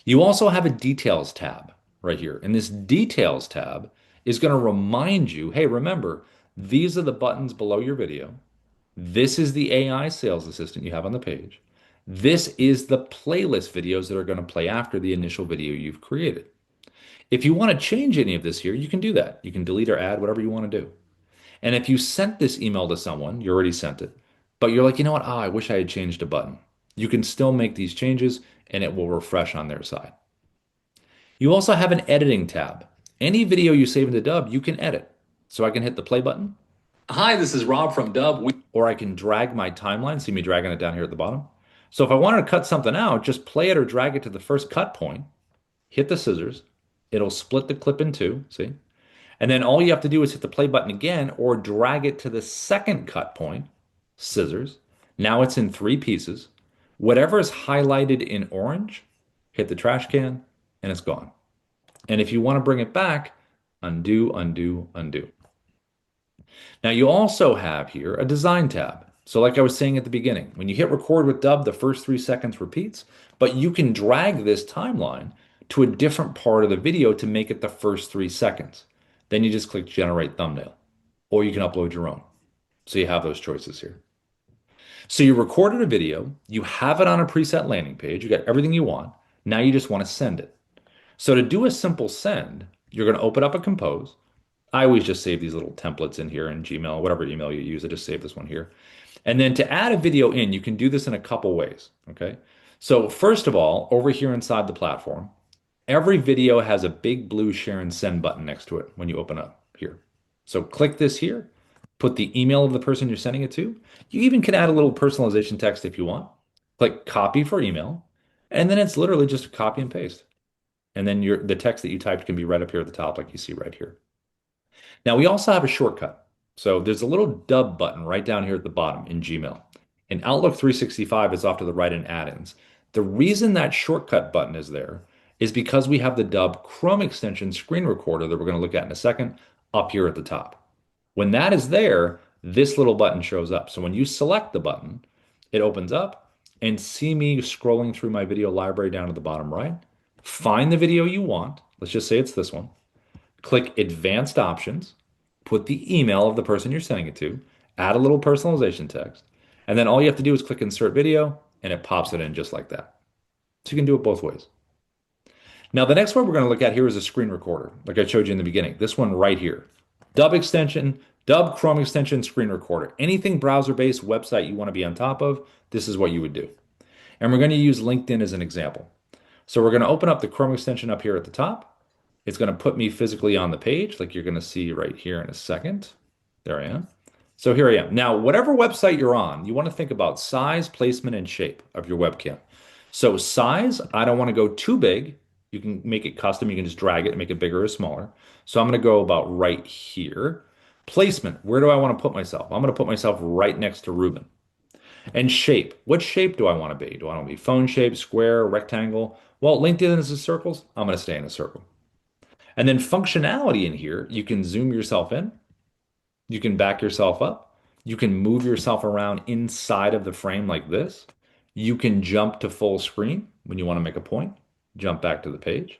You also have a details tab right here. And this details tab is going to remind you, hey, remember, these are the buttons below your video. This is the AI sales assistant you have on the page. This is the playlist videos that are going to play after the initial video you've created. If you want to change any of this here, you can do that. You can delete or add whatever you want to do. And if you sent this email to someone, you already sent it, but you're like, you know what? I wish I had changed a button. You can still make these changes and it will refresh on their side. You also have an editing tab. Any video you save into Dubb, you can edit. So I can hit the play button. Hi, this is Rob from Dubb. Or I can drag my timeline. See me dragging it down here at the bottom. So if I wanted to cut something out, just play it or drag it to the first cut point, hit the scissors. It'll split the clip in two, see? And then all you have to do is hit the play button again or drag it to the second cut point, scissors. Now it's in three pieces. Whatever is highlighted in orange, hit the trash can and it's gone. And if you want to bring it back, undo, undo, undo. Now you also have here a design tab. So like I was saying at the beginning, when you hit record with Dubb, the first 3 seconds repeats, but you can drag this timeline to a different part of the video to make it the first 3 seconds. Then you just click generate thumbnail, or you can upload your own. So you have those choices here. So you recorded a video, you have it on a preset landing page, you got everything you want. Now you just want to send it. So to do a simple send, you're going to open up a compose. I always just save these little templates in here in Gmail, whatever email you use. I just save this one here. And then to add a video in, you can do this in a couple ways. Okay. So first of all, over here inside the platform, every video has a big blue share and send button next to it when you open up here. So click this here, put the email of the person you're sending it to. You even can add a little personalization text if you want. Click copy for email, and then it's literally just a copy and paste. And then the text that you typed can be right up here at the top, like you see right here. Now we also have a shortcut. So there's a little Dubb button right down here at the bottom in Gmail. In Outlook 365, it's off to the right in add-ins. The reason that shortcut button is there is because we have the Dubb Chrome extension screen recorder that we're going to look at in a second up here at the top. When that is there, this little button shows up. So when you select the button, it opens up and see me scrolling through my video library down to the bottom right. Find the video you want. Let's just say it's this one. Click advanced options, put the email of the person you're sending it to, add a little personalization text, and then all you have to do is click insert video and it pops it in just like that. So you can do it both ways. Now, the next one we're going to look at here is a screen recorder, like I showed you in the beginning. This one right here. Dubb extension, Dubb Chrome extension screen recorder. Anything browser-based website you want to be on top of, this is what you would do. And we're going to use LinkedIn as an example. So we're going to open up the Chrome extension up here at the top. It's going to put me physically on the page, like you're going to see right here in a second. There I am. So here I am. Now, whatever website you're on, you want to think about size, placement, and shape of your webcam. So size, I don't want to go too big. You can make it custom. You can just drag it and make it bigger or smaller. So I'm going to go about right here. Placement, where do I want to put myself? I'm going to put myself right next to Ruben. And shape. What shape do I want to be? Do I want to be phone shape, square, rectangle? Well, LinkedIn is a circles. I'm going to stay in a circle. And then functionality in here, you can zoom yourself in, you can back yourself up, you can move yourself around inside of the frame like this. You can jump to full screen when you want to make a point, jump back to the page.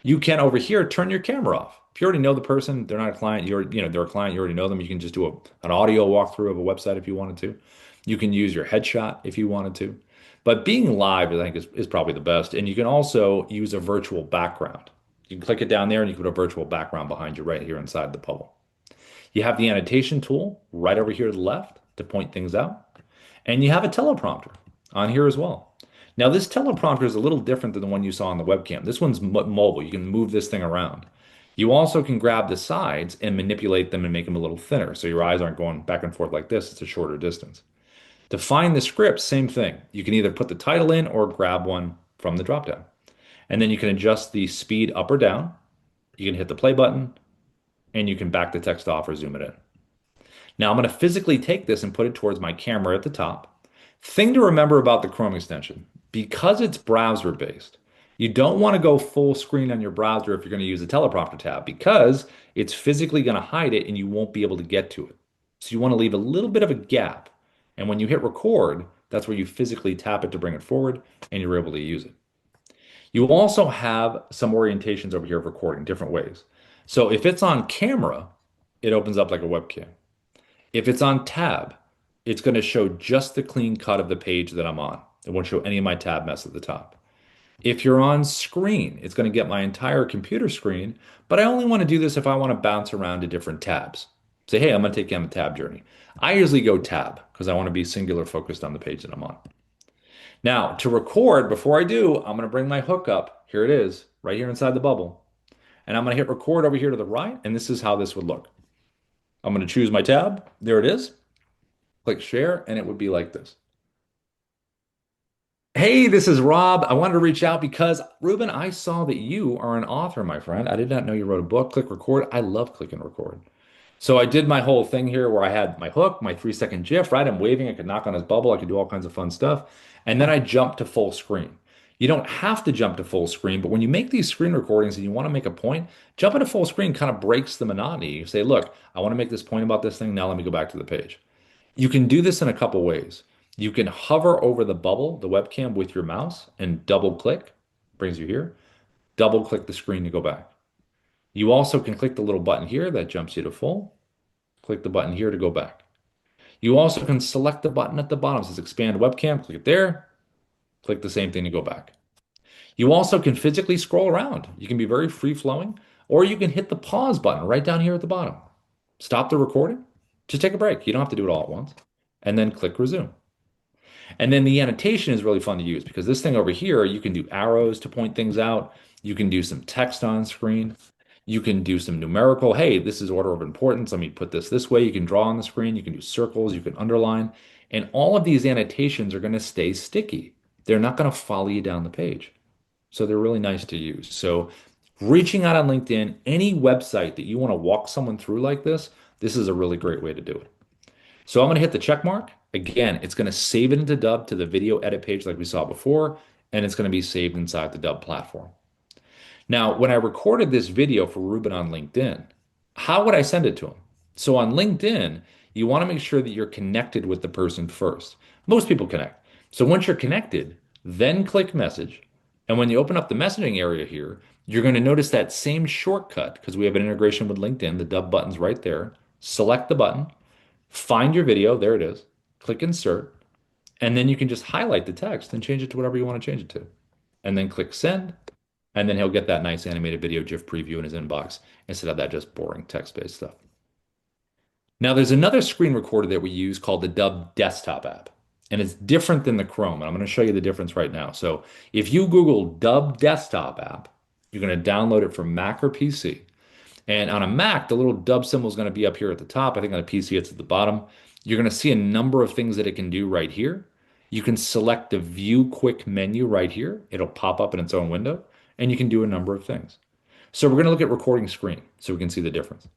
You can over here turn your camera off. If you already know the person, they're not a client, they're a client, you already know them. You can just do an audio walkthrough of a website if you wanted to. You can use your headshot if you wanted to. But being live, I think, is probably the best. And you can also use a virtual background. You can click it down there and you can put a virtual background behind you right here inside the bubble. You have the annotation tool right over here to the left to point things out. And you have a teleprompter on here as well. Now, this teleprompter is a little different than the one you saw on the webcam. This one's mobile. You can move this thing around. You also can grab the sides and manipulate them and make them a little thinner so your eyes aren't going back and forth like this. It's a shorter distance. To find the script, same thing. You can either put the title in or grab one from the dropdown. And then you can adjust the speed up or down. You can hit the play button and you can back the text off or zoom it in. Now I'm going to physically take this and put it towards my camera at the top. Thing to remember about the Chrome extension, because it's browser based, you don't want to go full screen on your browser if you're going to use the teleprompter tab because it's physically going to hide it and you won't be able to get to it. So you want to leave a little bit of a gap. And when you hit record, that's where you physically tap it to bring it forward and you're able to use it. You also have some orientations over here of recording different ways. So if it's on camera, it opens up like a webcam. If it's on tab, it's going to show just the clean cut of the page that I'm on. It won't show any of my tab mess at the top. If you're on screen, it's going to get my entire computer screen, but I only want to do this if I want to bounce around to different tabs. Say, hey, I'm going to take you on a tab journey. I usually go tab because I want to be singular focused on the page that I'm on. Now, to record, before I do, I'm going to bring my hook up. Here it is, right here inside the bubble. And I'm going to hit record over here to the right, and this is how this would look. I'm going to choose my tab. There it is. Click share, and it would be like this. Hey, this is Rob. I wanted to reach out because, Ruben, I saw that you are an author, my friend. I did not know you wrote a book. Click record. I love clicking record. So I did my whole thing here where I had my hook, my 3 second GIF, right? I'm waving. I could knock on his bubble. I could do all kinds of fun stuff. And then I jumped to full screen. You don't have to jump to full screen, but when you make these screen recordings and you want to make a point, jumping to full screen kind of breaks the monotony. You say, look, I want to make this point about this thing. Now let me go back to the page. You can do this in a couple ways. You can hover over the bubble, the webcam with your mouse and double click, brings you here. Double click the screen to go back. You also can click the little button here that jumps you to full. Click the button here to go back. You also can select the button at the bottom. It says expand webcam, click it there. Click the same thing to go back. You also can physically scroll around. You can be very free flowing, or you can hit the pause button right down here at the bottom. Stop the recording. Just take a break. You don't have to do it all at once. And then click resume. And then the annotation is really fun to use because this thing over here, you can do arrows to point things out. You can do some text on screen. You can do some numerical. Hey, this is order of importance. Let me put this way. You can draw on the screen. You can do circles. You can underline. And all of these annotations are going to stay sticky. They're not going to follow you down the page. So they're really nice to use. So reaching out on LinkedIn, any website that you want to walk someone through like this is a really great way to do it. So I'm going to hit the check mark. Again, it's going to save it into Dubb to the video edit page like we saw before, and it's going to be saved inside the Dubb platform. Now, when I recorded this video for Ruben on LinkedIn, how would I send it to him? So on LinkedIn, you want to make sure that you're connected with the person first. Most people connect. So once you're connected, then click message. And when you open up the messaging area here, you're going to notice that same shortcut because we have an integration with LinkedIn. The Dubb button's right there. Select the button, find your video. There it is. Click insert. And then you can just highlight the text and change it to whatever you want to change it to. And then click send. And then he'll get that nice animated video GIF preview in his inbox instead of that just boring text-based stuff. Now, there's another screen recorder that we use called the Dubb desktop app. And it's different than the Chrome. And I'm going to show you the difference right now. So if you Google Dubb desktop app, you're going to download it from Mac or PC. And on a Mac, the little Dubb symbol is going to be up here at the top. I think on a PC, it's at the bottom. You're going to see a number of things that it can do right here. You can select the View Quick menu right here. It'll pop up in its own window, and you can do a number of things. So we're going to look at recording screen so we can see the difference.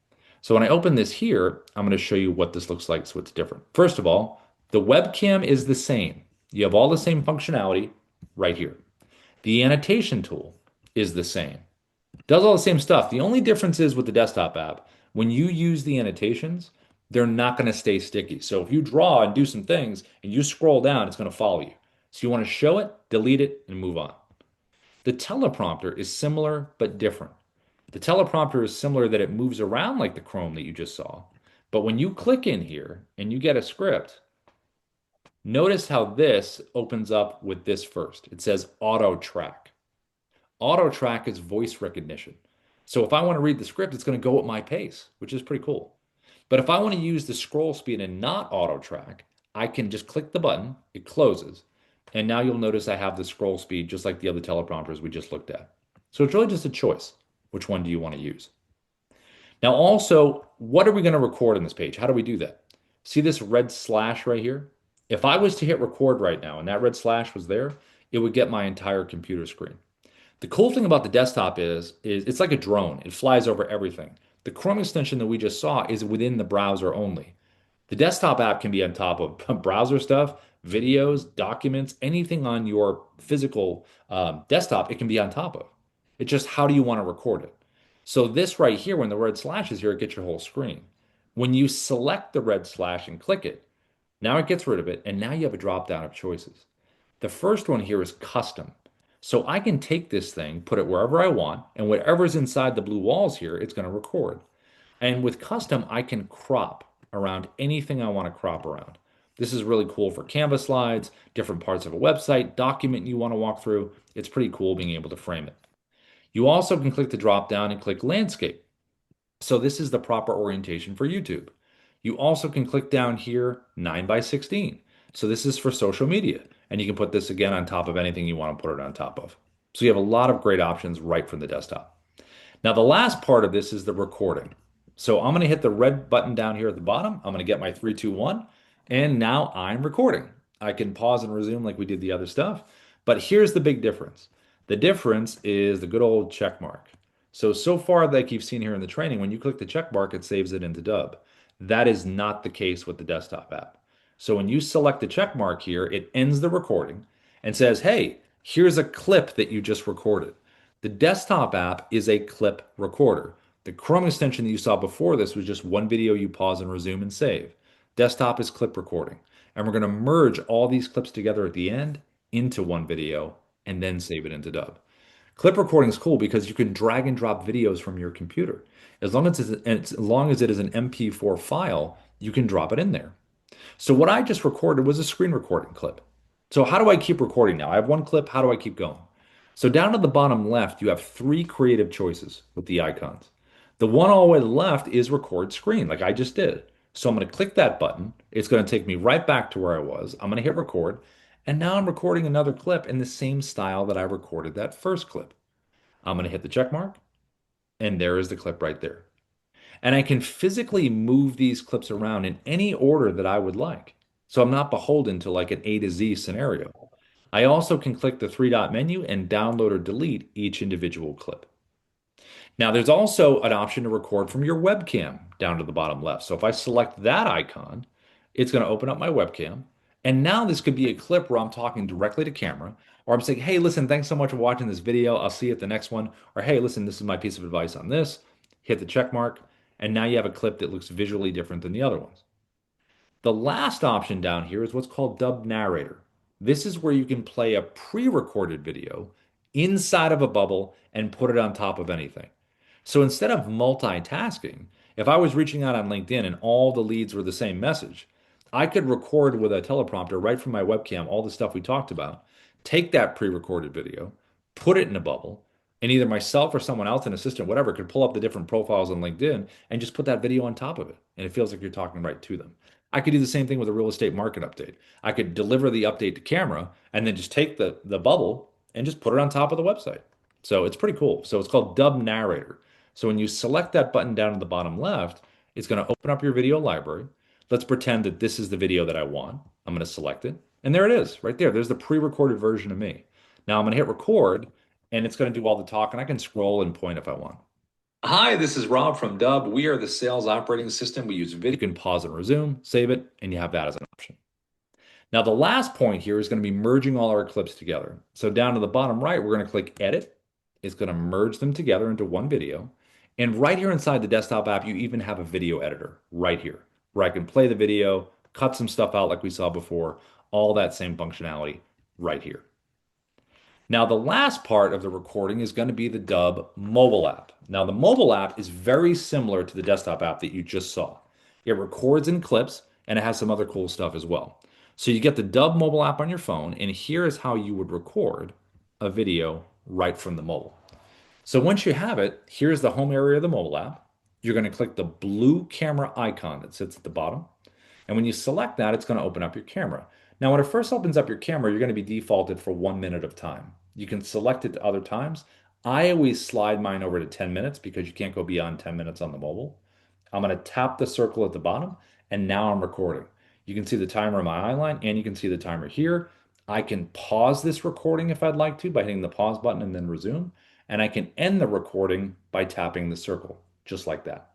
So when I open this here, I'm going to show you what this looks like so it's different. First of all, The webcam is the same. You have all the same functionality right here. The annotation tool is the same. Does all the same stuff. The only difference is with the desktop app, when you use the annotations, they're not going to stay sticky. So if you draw and do some things and you scroll down, it's going to follow you. So you want to show it, delete it, and move on. The teleprompter is similar but different. The teleprompter is similar that it moves around like the Chrome that you just saw. But when you click in here and you get a script, notice how this opens up with this first. It says auto track. Auto track is voice recognition. So if I want to read the script, it's going to go at my pace, which is pretty cool. But if I want to use the scroll speed and not auto track, I can just click the button, it closes, and now you'll notice I have the scroll speed just like the other teleprompters we just looked at. So it's really just a choice. Which one do you want to use? Now, also, what are we going to record on this page? How do we do that? See this red slash right here? If I was to hit record right now and that red slash was there, it would get my entire computer screen. The cool thing about the desktop is it's like a drone. It flies over everything. The Chrome extension that we just saw is within the browser only. The desktop app can be on top of browser stuff, videos, documents, anything on your physical desktop, it can be on top of. It's just how do you want to record it? So this right here, when the red slash is here, it gets your whole screen. When you select the red slash and click it, now it gets rid of it, and now you have a drop down of choices. The first one here is custom. So I can take this thing, put it wherever I want, and whatever's inside the blue walls here, it's going to record. And with custom, I can crop around anything I want to crop around. This is really cool for Canvas slides, different parts of a website, document you want to walk through. It's pretty cool being able to frame it. You also can click the drop down and click landscape. So this is the proper orientation for YouTube. You also can click down here 9 by 16. So this is for social media. And you can put this again on top of anything you want to put it on top of. So you have a lot of great options right from the desktop. Now, the last part of this is the recording. So I'm going to hit the red button down here at the bottom. I'm going to get my 3, 2, 1, and now I'm recording. I can pause and resume like we did the other stuff. But here's the big difference. The difference is the good old check mark. So far, like you've seen here in the training, when you click the check mark, it saves it into Dubb. That is not the case with the desktop app. So when you select the check mark here, it ends the recording and says, hey, here's a clip that you just recorded. The desktop app is a clip recorder. The Chrome extension that you saw before this was just one video you pause and resume and save. Desktop is clip recording. And we're going to merge all these clips together at the end into one video and then save it into Dubb. Clip recording is cool because you can drag and drop videos from your computer. As long as it is an MP4 file, you can drop it in there. So what I just recorded was a screen recording clip. So how do I keep recording now? I have one clip. How do I keep going? So down at the bottom left, you have three creative choices with the icons. The one all the way to the left is record screen, like I just did. So I'm going to click that button. It's going to take me right back to where I was. I'm going to hit record. And now I'm recording another clip in the same style that I recorded that first clip. I'm going to hit the check mark. And there is the clip right there. And I can physically move these clips around in any order that I would like. So I'm not beholden to like an A to Z scenario. I also can click the three dot menu and download or delete each individual clip. Now, there's also an option to record from your webcam down to the bottom left. So if I select that icon, it's going to open up my webcam. And now this could be a clip where I'm talking directly to camera, or I'm saying, hey, listen, thanks so much for watching this video. I'll see you at the next one. Or hey, listen, this is my piece of advice on this. Hit the check mark. And now you have a clip that looks visually different than the other ones. The last option down here is what's called Dubb Narrator. This is where you can play a pre-recorded video inside of a bubble and put it on top of anything. So instead of multitasking, if I was reaching out on LinkedIn and all the leads were the same message, I could record with a teleprompter right from my webcam all the stuff we talked about, take that pre-recorded video, put it in a bubble, and either myself or someone else, an assistant, whatever, could pull up the different profiles on LinkedIn and just put that video on top of it. And it feels like you're talking right to them. I could do the same thing with a real estate market update. I could deliver the update to camera and then just take the bubble and just put it on top of the website. So it's pretty cool. So it's called Dubb Narrator. So when you select that button down at the bottom left, it's going to open up your video library. Let's pretend that this is the video that I want. I'm going to select it. And there it is, right there. There's the pre-recorded version of me. Now I'm going to hit record, and it's going to do all the talk, and I can scroll and point if I want. Hi, this is Rob from Dubb. We are the sales operating system. We use video. You can pause and resume, save it, and you have that as an option. Now, the last point here is going to be merging all our clips together. So down to the bottom right, we're going to click Edit. It's going to merge them together into one video. And right here inside the desktop app, you even have a video editor right here, where I can play the video, cut some stuff out like we saw before, all that same functionality right here. Now, the last part of the recording is going to be the Dubb mobile app. Now, the mobile app is very similar to the desktop app that you just saw. It records in clips and it has some other cool stuff as well. So you get the Dubb mobile app on your phone, and here is how you would record a video right from the mobile. So once you have it, here's the home area of the mobile app. You're going to click the blue camera icon that sits at the bottom. And when you select that, it's going to open up your camera. Now, when it first opens up your camera, you're going to be defaulted for 1 minute of time. You can select it to other times. I always slide mine over to 10 minutes because you can't go beyond 10 minutes on the mobile. I'm going to tap the circle at the bottom, and now I'm recording. You can see the timer on my eyeline, and you can see the timer here. I can pause this recording if I'd like to by hitting the pause button and then resume. And I can end the recording by tapping the circle, just like that.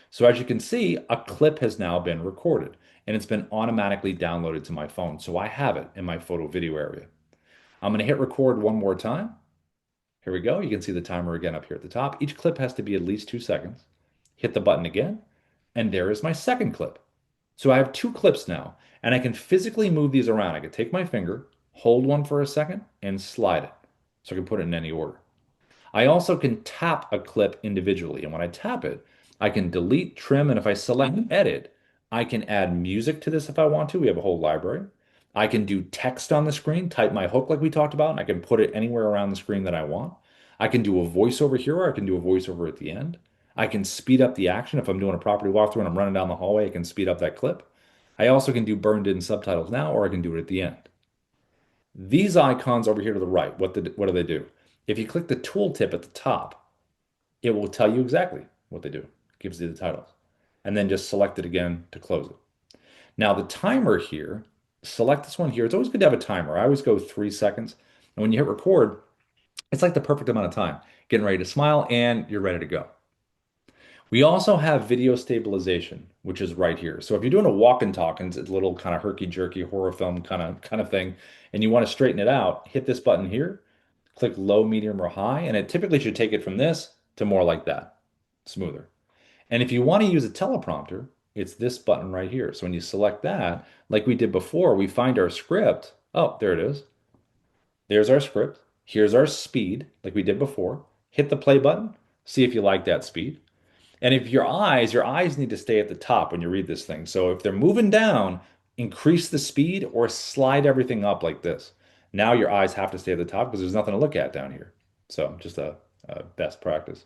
So as you can see, a clip has now been recorded and it's been automatically downloaded to my phone. So I have it in my photo video area. I'm going to hit record one more time. Here we go. You can see the timer again up here at the top. Each clip has to be at least 2 seconds. Hit the button again, and there is my second clip. So I have two clips now, and I can physically move these around. I can take my finger, hold one for a second, and slide it. So I can put it in any order. I also can tap a clip individually. And when I tap it, I can delete, trim, and if I select edit, I can add music to this if I want to. We have a whole library. I can do text on the screen, type my hook like we talked about, and I can put it anywhere around the screen that I want. I can do a voiceover here, or I can do a voiceover at the end. I can speed up the action. If I'm doing a property walkthrough and I'm running down the hallway, I can speed up that clip. I also can do burned in subtitles now, or I can do it at the end. These icons over here to the right, what do they do? If you click the tooltip at the top, it will tell you exactly what they do. It gives you the titles. And then just select it again to close it. Now the timer here, select this one here. It's always good to have a timer. I always go 3 seconds. And when you hit record, it's like the perfect amount of time. Getting ready to smile and you're ready to go. We also have video stabilization, which is right here. So if you're doing a walk and talk and it's a little kind of herky-jerky horror film kind of thing, and you want to straighten it out, hit this button here, click low, medium, or high, and it typically should take it from this to more like that, smoother. And if you want to use a teleprompter, it's this button right here. So when you select that, like we did before, we find our script. Oh, there it is. There's our script. Here's our speed, like we did before. Hit the play button, see if you like that speed. And if your eyes need to stay at the top when you read this thing. So if they're moving down, increase the speed or slide everything up like this. Now your eyes have to stay at the top because there's nothing to look at down here. So just a best practice.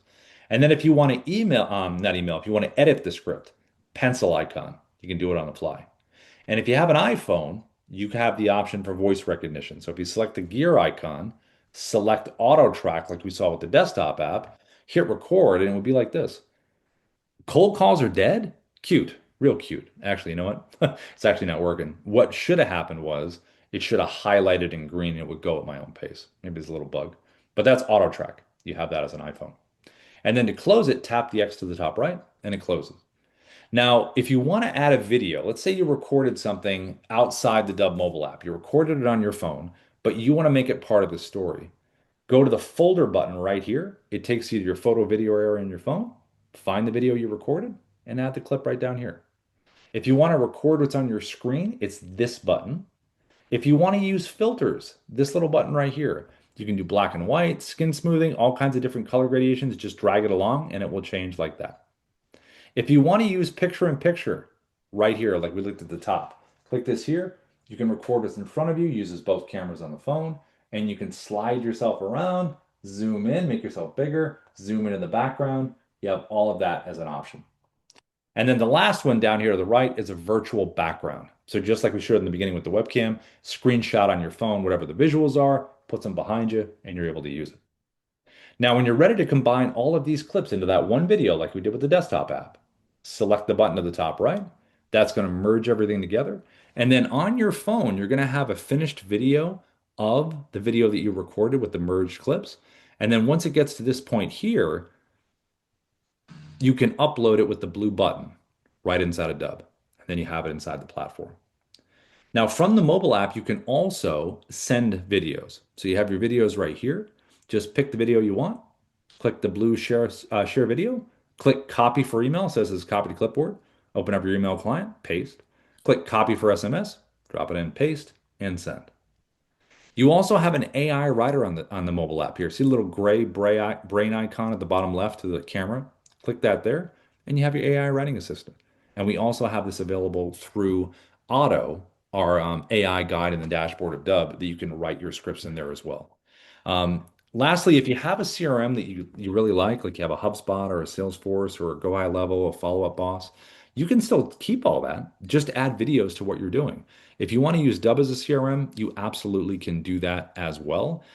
And then if you want to not email, if you want to edit the script, pencil icon, you can do it on the fly. And if you have an iPhone, you have the option for voice recognition. So if you select the gear icon, select auto track like we saw with the desktop app, hit record, and it would be like this. Cold calls are dead? Cute, real cute. Actually, you know what? It's actually not working. What should have happened was it should have highlighted in green and it would go at my own pace. Maybe it's a little bug, but that's auto track. You have that as an iPhone. And then to close it, tap the X to the top right and it closes. Now, if you want to add a video, let's say you recorded something outside the Dubb mobile app, you recorded it on your phone, but you want to make it part of the story. Go to the folder button right here. It takes you to your photo video area in your phone. Find the video you recorded and add the clip right down here. If you want to record what's on your screen, it's this button. If you want to use filters, this little button right here. You can do black and white, skin smoothing, all kinds of different color gradations. Just drag it along and it will change like that. If you want to use picture in picture, right here, like we looked at the top, click this here. You can record what's in front of you, uses both cameras on the phone, and you can slide yourself around, zoom in, make yourself bigger, zoom in the background. You have all of that as an option. And then the last one down here to the right is a virtual background. So just like we showed in the beginning with the webcam, screenshot on your phone, whatever the visuals are, put them behind you, and you're able to use it. Now, when you're ready to combine all of these clips into that one video, like we did with the desktop app, select the button to the top right. That's going to merge everything together. And then on your phone, you're going to have a finished video of the video that you recorded with the merged clips. And then once it gets to this point here, you can upload it with the blue button right inside of Dubb. And then you have it inside the platform. Now, from the mobile app, you can also send videos. So you have your videos right here. Just pick the video you want, click the blue share video, click copy for email, it says it's copy to clipboard, open up your email client, paste, click copy for SMS, drop it in, paste, and send. You also have an AI writer on the mobile app here. See the little gray brain icon at the bottom left of the camera? Click that there, and you have your AI writing assistant. And we also have this available through Auto, our AI guide in the dashboard of Dubb, that you can write your scripts in there as well. Lastly, if you have a CRM that you really like you have a HubSpot or a Salesforce or a Go High Level, a Follow Up Boss, you can still keep all that. Just add videos to what you're doing. If you want to use Dubb as a CRM, you absolutely can do that as well.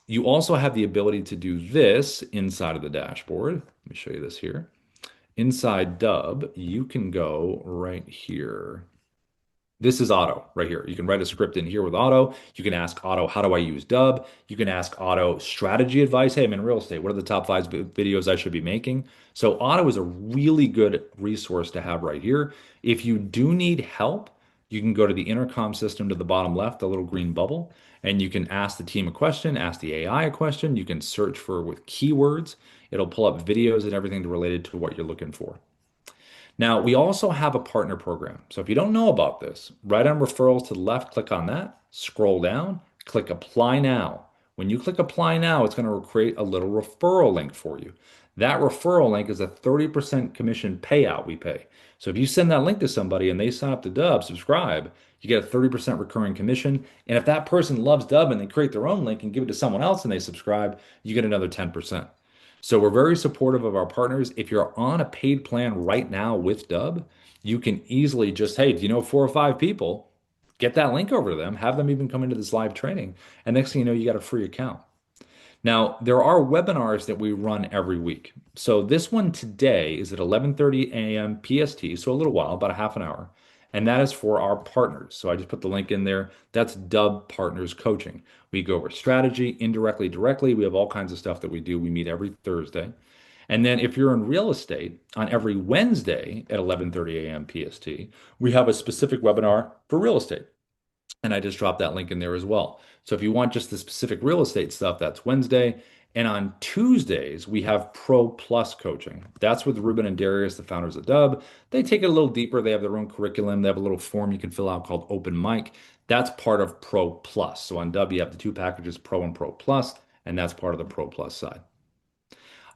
You also have the ability to do this inside of the dashboard. Let me show you this here. Inside Dubb, you can go right here. This is Auto right here. You can write a script in here with Auto. You can ask Auto, how do I use Dubb? You can ask Auto strategy advice. Hey, I'm in real estate. What are the top five videos I should be making? So Auto is a really good resource to have right here. If you do need help, you can go to the intercom system to the bottom left, the little green bubble, and you can ask the team a question, ask the AI a question. You can search for with keywords. It'll pull up videos and everything related to what you're looking for. Now, we also have a partner program. So if you don't know about this, right on referrals to the left, click on that, scroll down, click apply now. When you click apply now, it's going to create a little referral link for you. That referral link is a 30% commission payout we pay. So if you send that link to somebody and they sign up to Dubb, subscribe, you get a 30% recurring commission. And if that person loves Dubb and they create their own link and give it to someone else and they subscribe, you get another 10%. So we're very supportive of our partners. If you're on a paid plan right now with Dubb, you can easily just, hey, do you know four or five people? Get that link over to them, have them even come into this live training. And next thing you know, you got a free account. Now, there are webinars that we run every week. So this one today is at 11:30 a.m. PST, so a little while, about a half an hour. And that is for our partners. So I just put the link in there. That's Dubb Partners Coaching. We go over strategy, indirectly, directly. We have all kinds of stuff that we do. We meet every Thursday. And then if you're in real estate, on every Wednesday at 11:30 a.m. PST, we have a specific webinar for real estate. And I just dropped that link in there as well. So if you want just the specific real estate stuff, that's Wednesday. And on Tuesdays, we have Pro Plus coaching. That's with Ruben and Darius, the founders of Dubb. They take it a little deeper. They have their own curriculum. They have a little form you can fill out called Open Mic. That's part of Pro Plus. So on Dubb, you have the two packages, Pro and Pro Plus, and that's part of the Pro Plus side.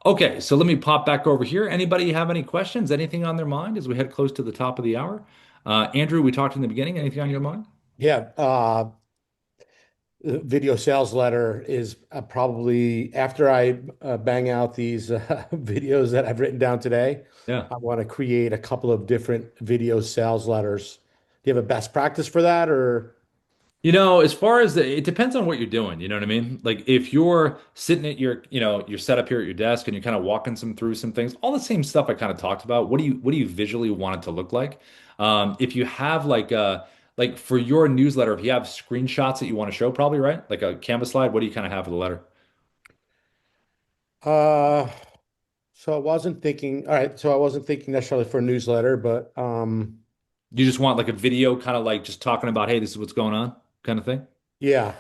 Okay, so let me pop back over here. Anybody have any questions? Anything on their mind as we head close to the top of the hour? Andrew, we talked in the beginning. Anything on your mind? Yeah, video sales letter is probably after I bang out these videos that I've written down today. Yeah. I want to create a couple of different video sales letters. Do you have a best practice for that, or? As far as it depends on what you're doing, you know what I mean? Like if you're sitting at you're set up here at your desk and you're kind of walking through some things, all the same stuff I kind of talked about. What do you visually want it to look like? If you have like for your newsletter, if you have screenshots that you want to show, probably right? Like a Canvas slide, what do you kind of have for the letter? Uh, so I wasn't thinking. All right, so I wasn't thinking necessarily for a newsletter, but You just want like a video kind of like just talking about, hey, this is what's going on kind of thing? yeah.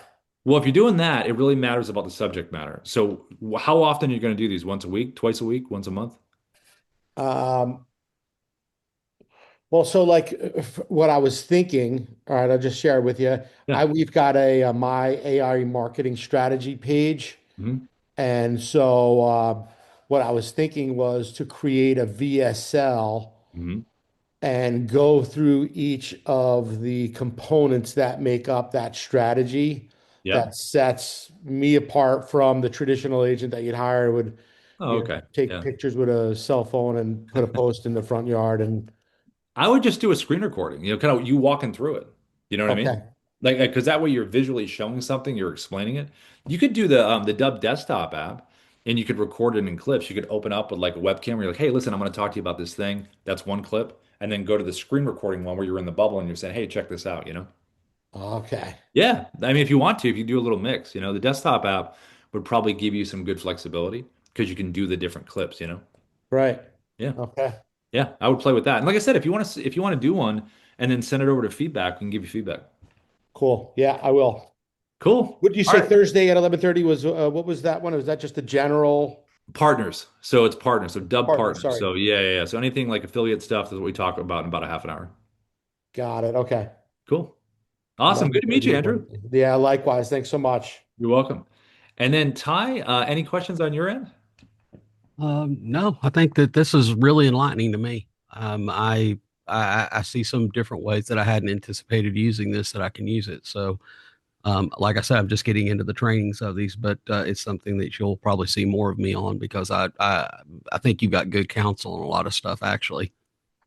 Well, if you're doing that, it really matters about the subject matter. So how often are you going to do these? Once a week, twice a week, once a month? Um, well, so like what I was thinking, all right, I'll just share it with you. Yeah. We've got a my AI marketing strategy page. Mhm. And so what I was thinking was to create a VSL Mhm. and go through each of the components that make up that strategy Yep. that sets me apart from the traditional agent that you'd hire would, Oh, okay. take Yeah. pictures with a cell phone and put a post in the front yard and I would just do a screen recording, kind of you walking through it. You know what I mean? okay. Like, because that way you're visually showing something, you're explaining it. You could do the Dubb desktop app and you could record it in clips. You could open up with like a webcam where you're like, hey, listen, I'm going to talk to you about this thing. That's one clip. And then go to the screen recording one where you're in the bubble and you're saying, hey, check this out. Okay. Yeah. I mean, if you want to, if you do a little mix, the desktop app would probably give you some good flexibility because you can do the different clips. Right. Yeah. Okay. Yeah, I would play with that. And like I said, if you want to do one, and then send it over to feedback. We can give you feedback. Cool. Yeah, I will. Cool. What did you All say right. Thursday at 11:30 was what was that one? Was that just a general Partners. So it's partners. So Dubb partner? partners. Sorry. So yeah. So anything like affiliate stuff is what we talk about in about a half an hour. Got it. Okay. Cool. Awesome. Good to meet 11:30 you, to Andrew. 1. Yeah, likewise. Thanks so much. You're welcome. And then Ty, any questions on your end? No, I think that this is really enlightening to me. I see some different ways that I hadn't anticipated using this that I can use it. So, like I said, I'm just getting into the trainings of these, but it's something that you'll probably see more of me on because I think you've got good counsel on a lot of stuff actually.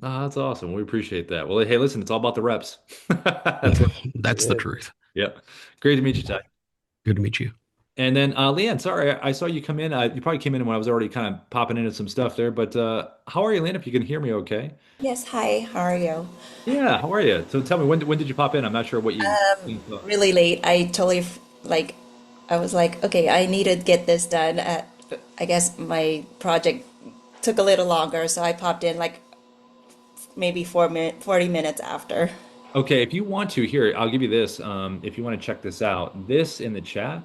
That's awesome. We appreciate that. Well, hey, listen, it's all about the reps. That's right. That's the truth. Yep. Great to meet you, Ty. Good to meet you. And then Leanne, sorry, I saw you come in. You probably came in when I was already kind of popping into some stuff there, but how are you, Leanne? If you can hear me okay? Yes, hi, how are you? Yeah, how are you? So tell me, when did you pop in? I'm not sure what you thought. Really late. Like, I was like, okay, I need to get this done. I guess my project took a little longer, so I popped in like maybe 40 minutes after. Okay, if you want to, here, I'll give you this. If you want to check this out, this in the chat,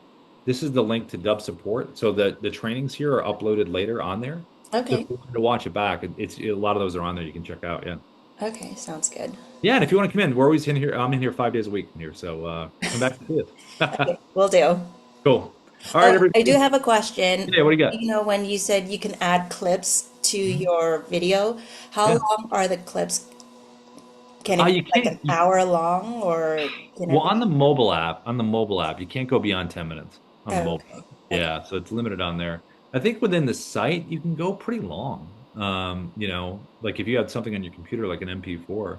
this is the link to Dub support. So the trainings here are uploaded later on there. So if Okay, you want to watch it back, it's a lot of those are on there. You can check out. Yeah. okay, sounds good. Yeah, and if you want to come in, we're always in here. I'm in here 5 days a week in here. So come back and see us. Okay, will do. Cool. All right, Oh, I do everybody. have a question. Yeah, what do you got? You know, when you said you can add clips to Mhm. your video, how Yeah. long are the clips? Can it be You like can't. an hour long or can Well, it be? on the mobile app, you can't go beyond 10 minutes on the Oh, mobile okay, app. okay. Yeah, so it's limited on there. I think within the site, you can go pretty long. Like if you had something on your computer like an MP4,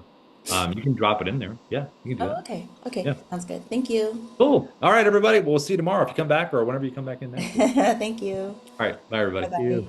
you can drop it in there. Yeah, you can do Oh, that. okay, okay, Yeah. sounds good. Thank you. Cool. All right, everybody. We'll see you tomorrow if you come back or whenever you come back in next week. Thank you. All right. Bye, everybody. Bye-bye.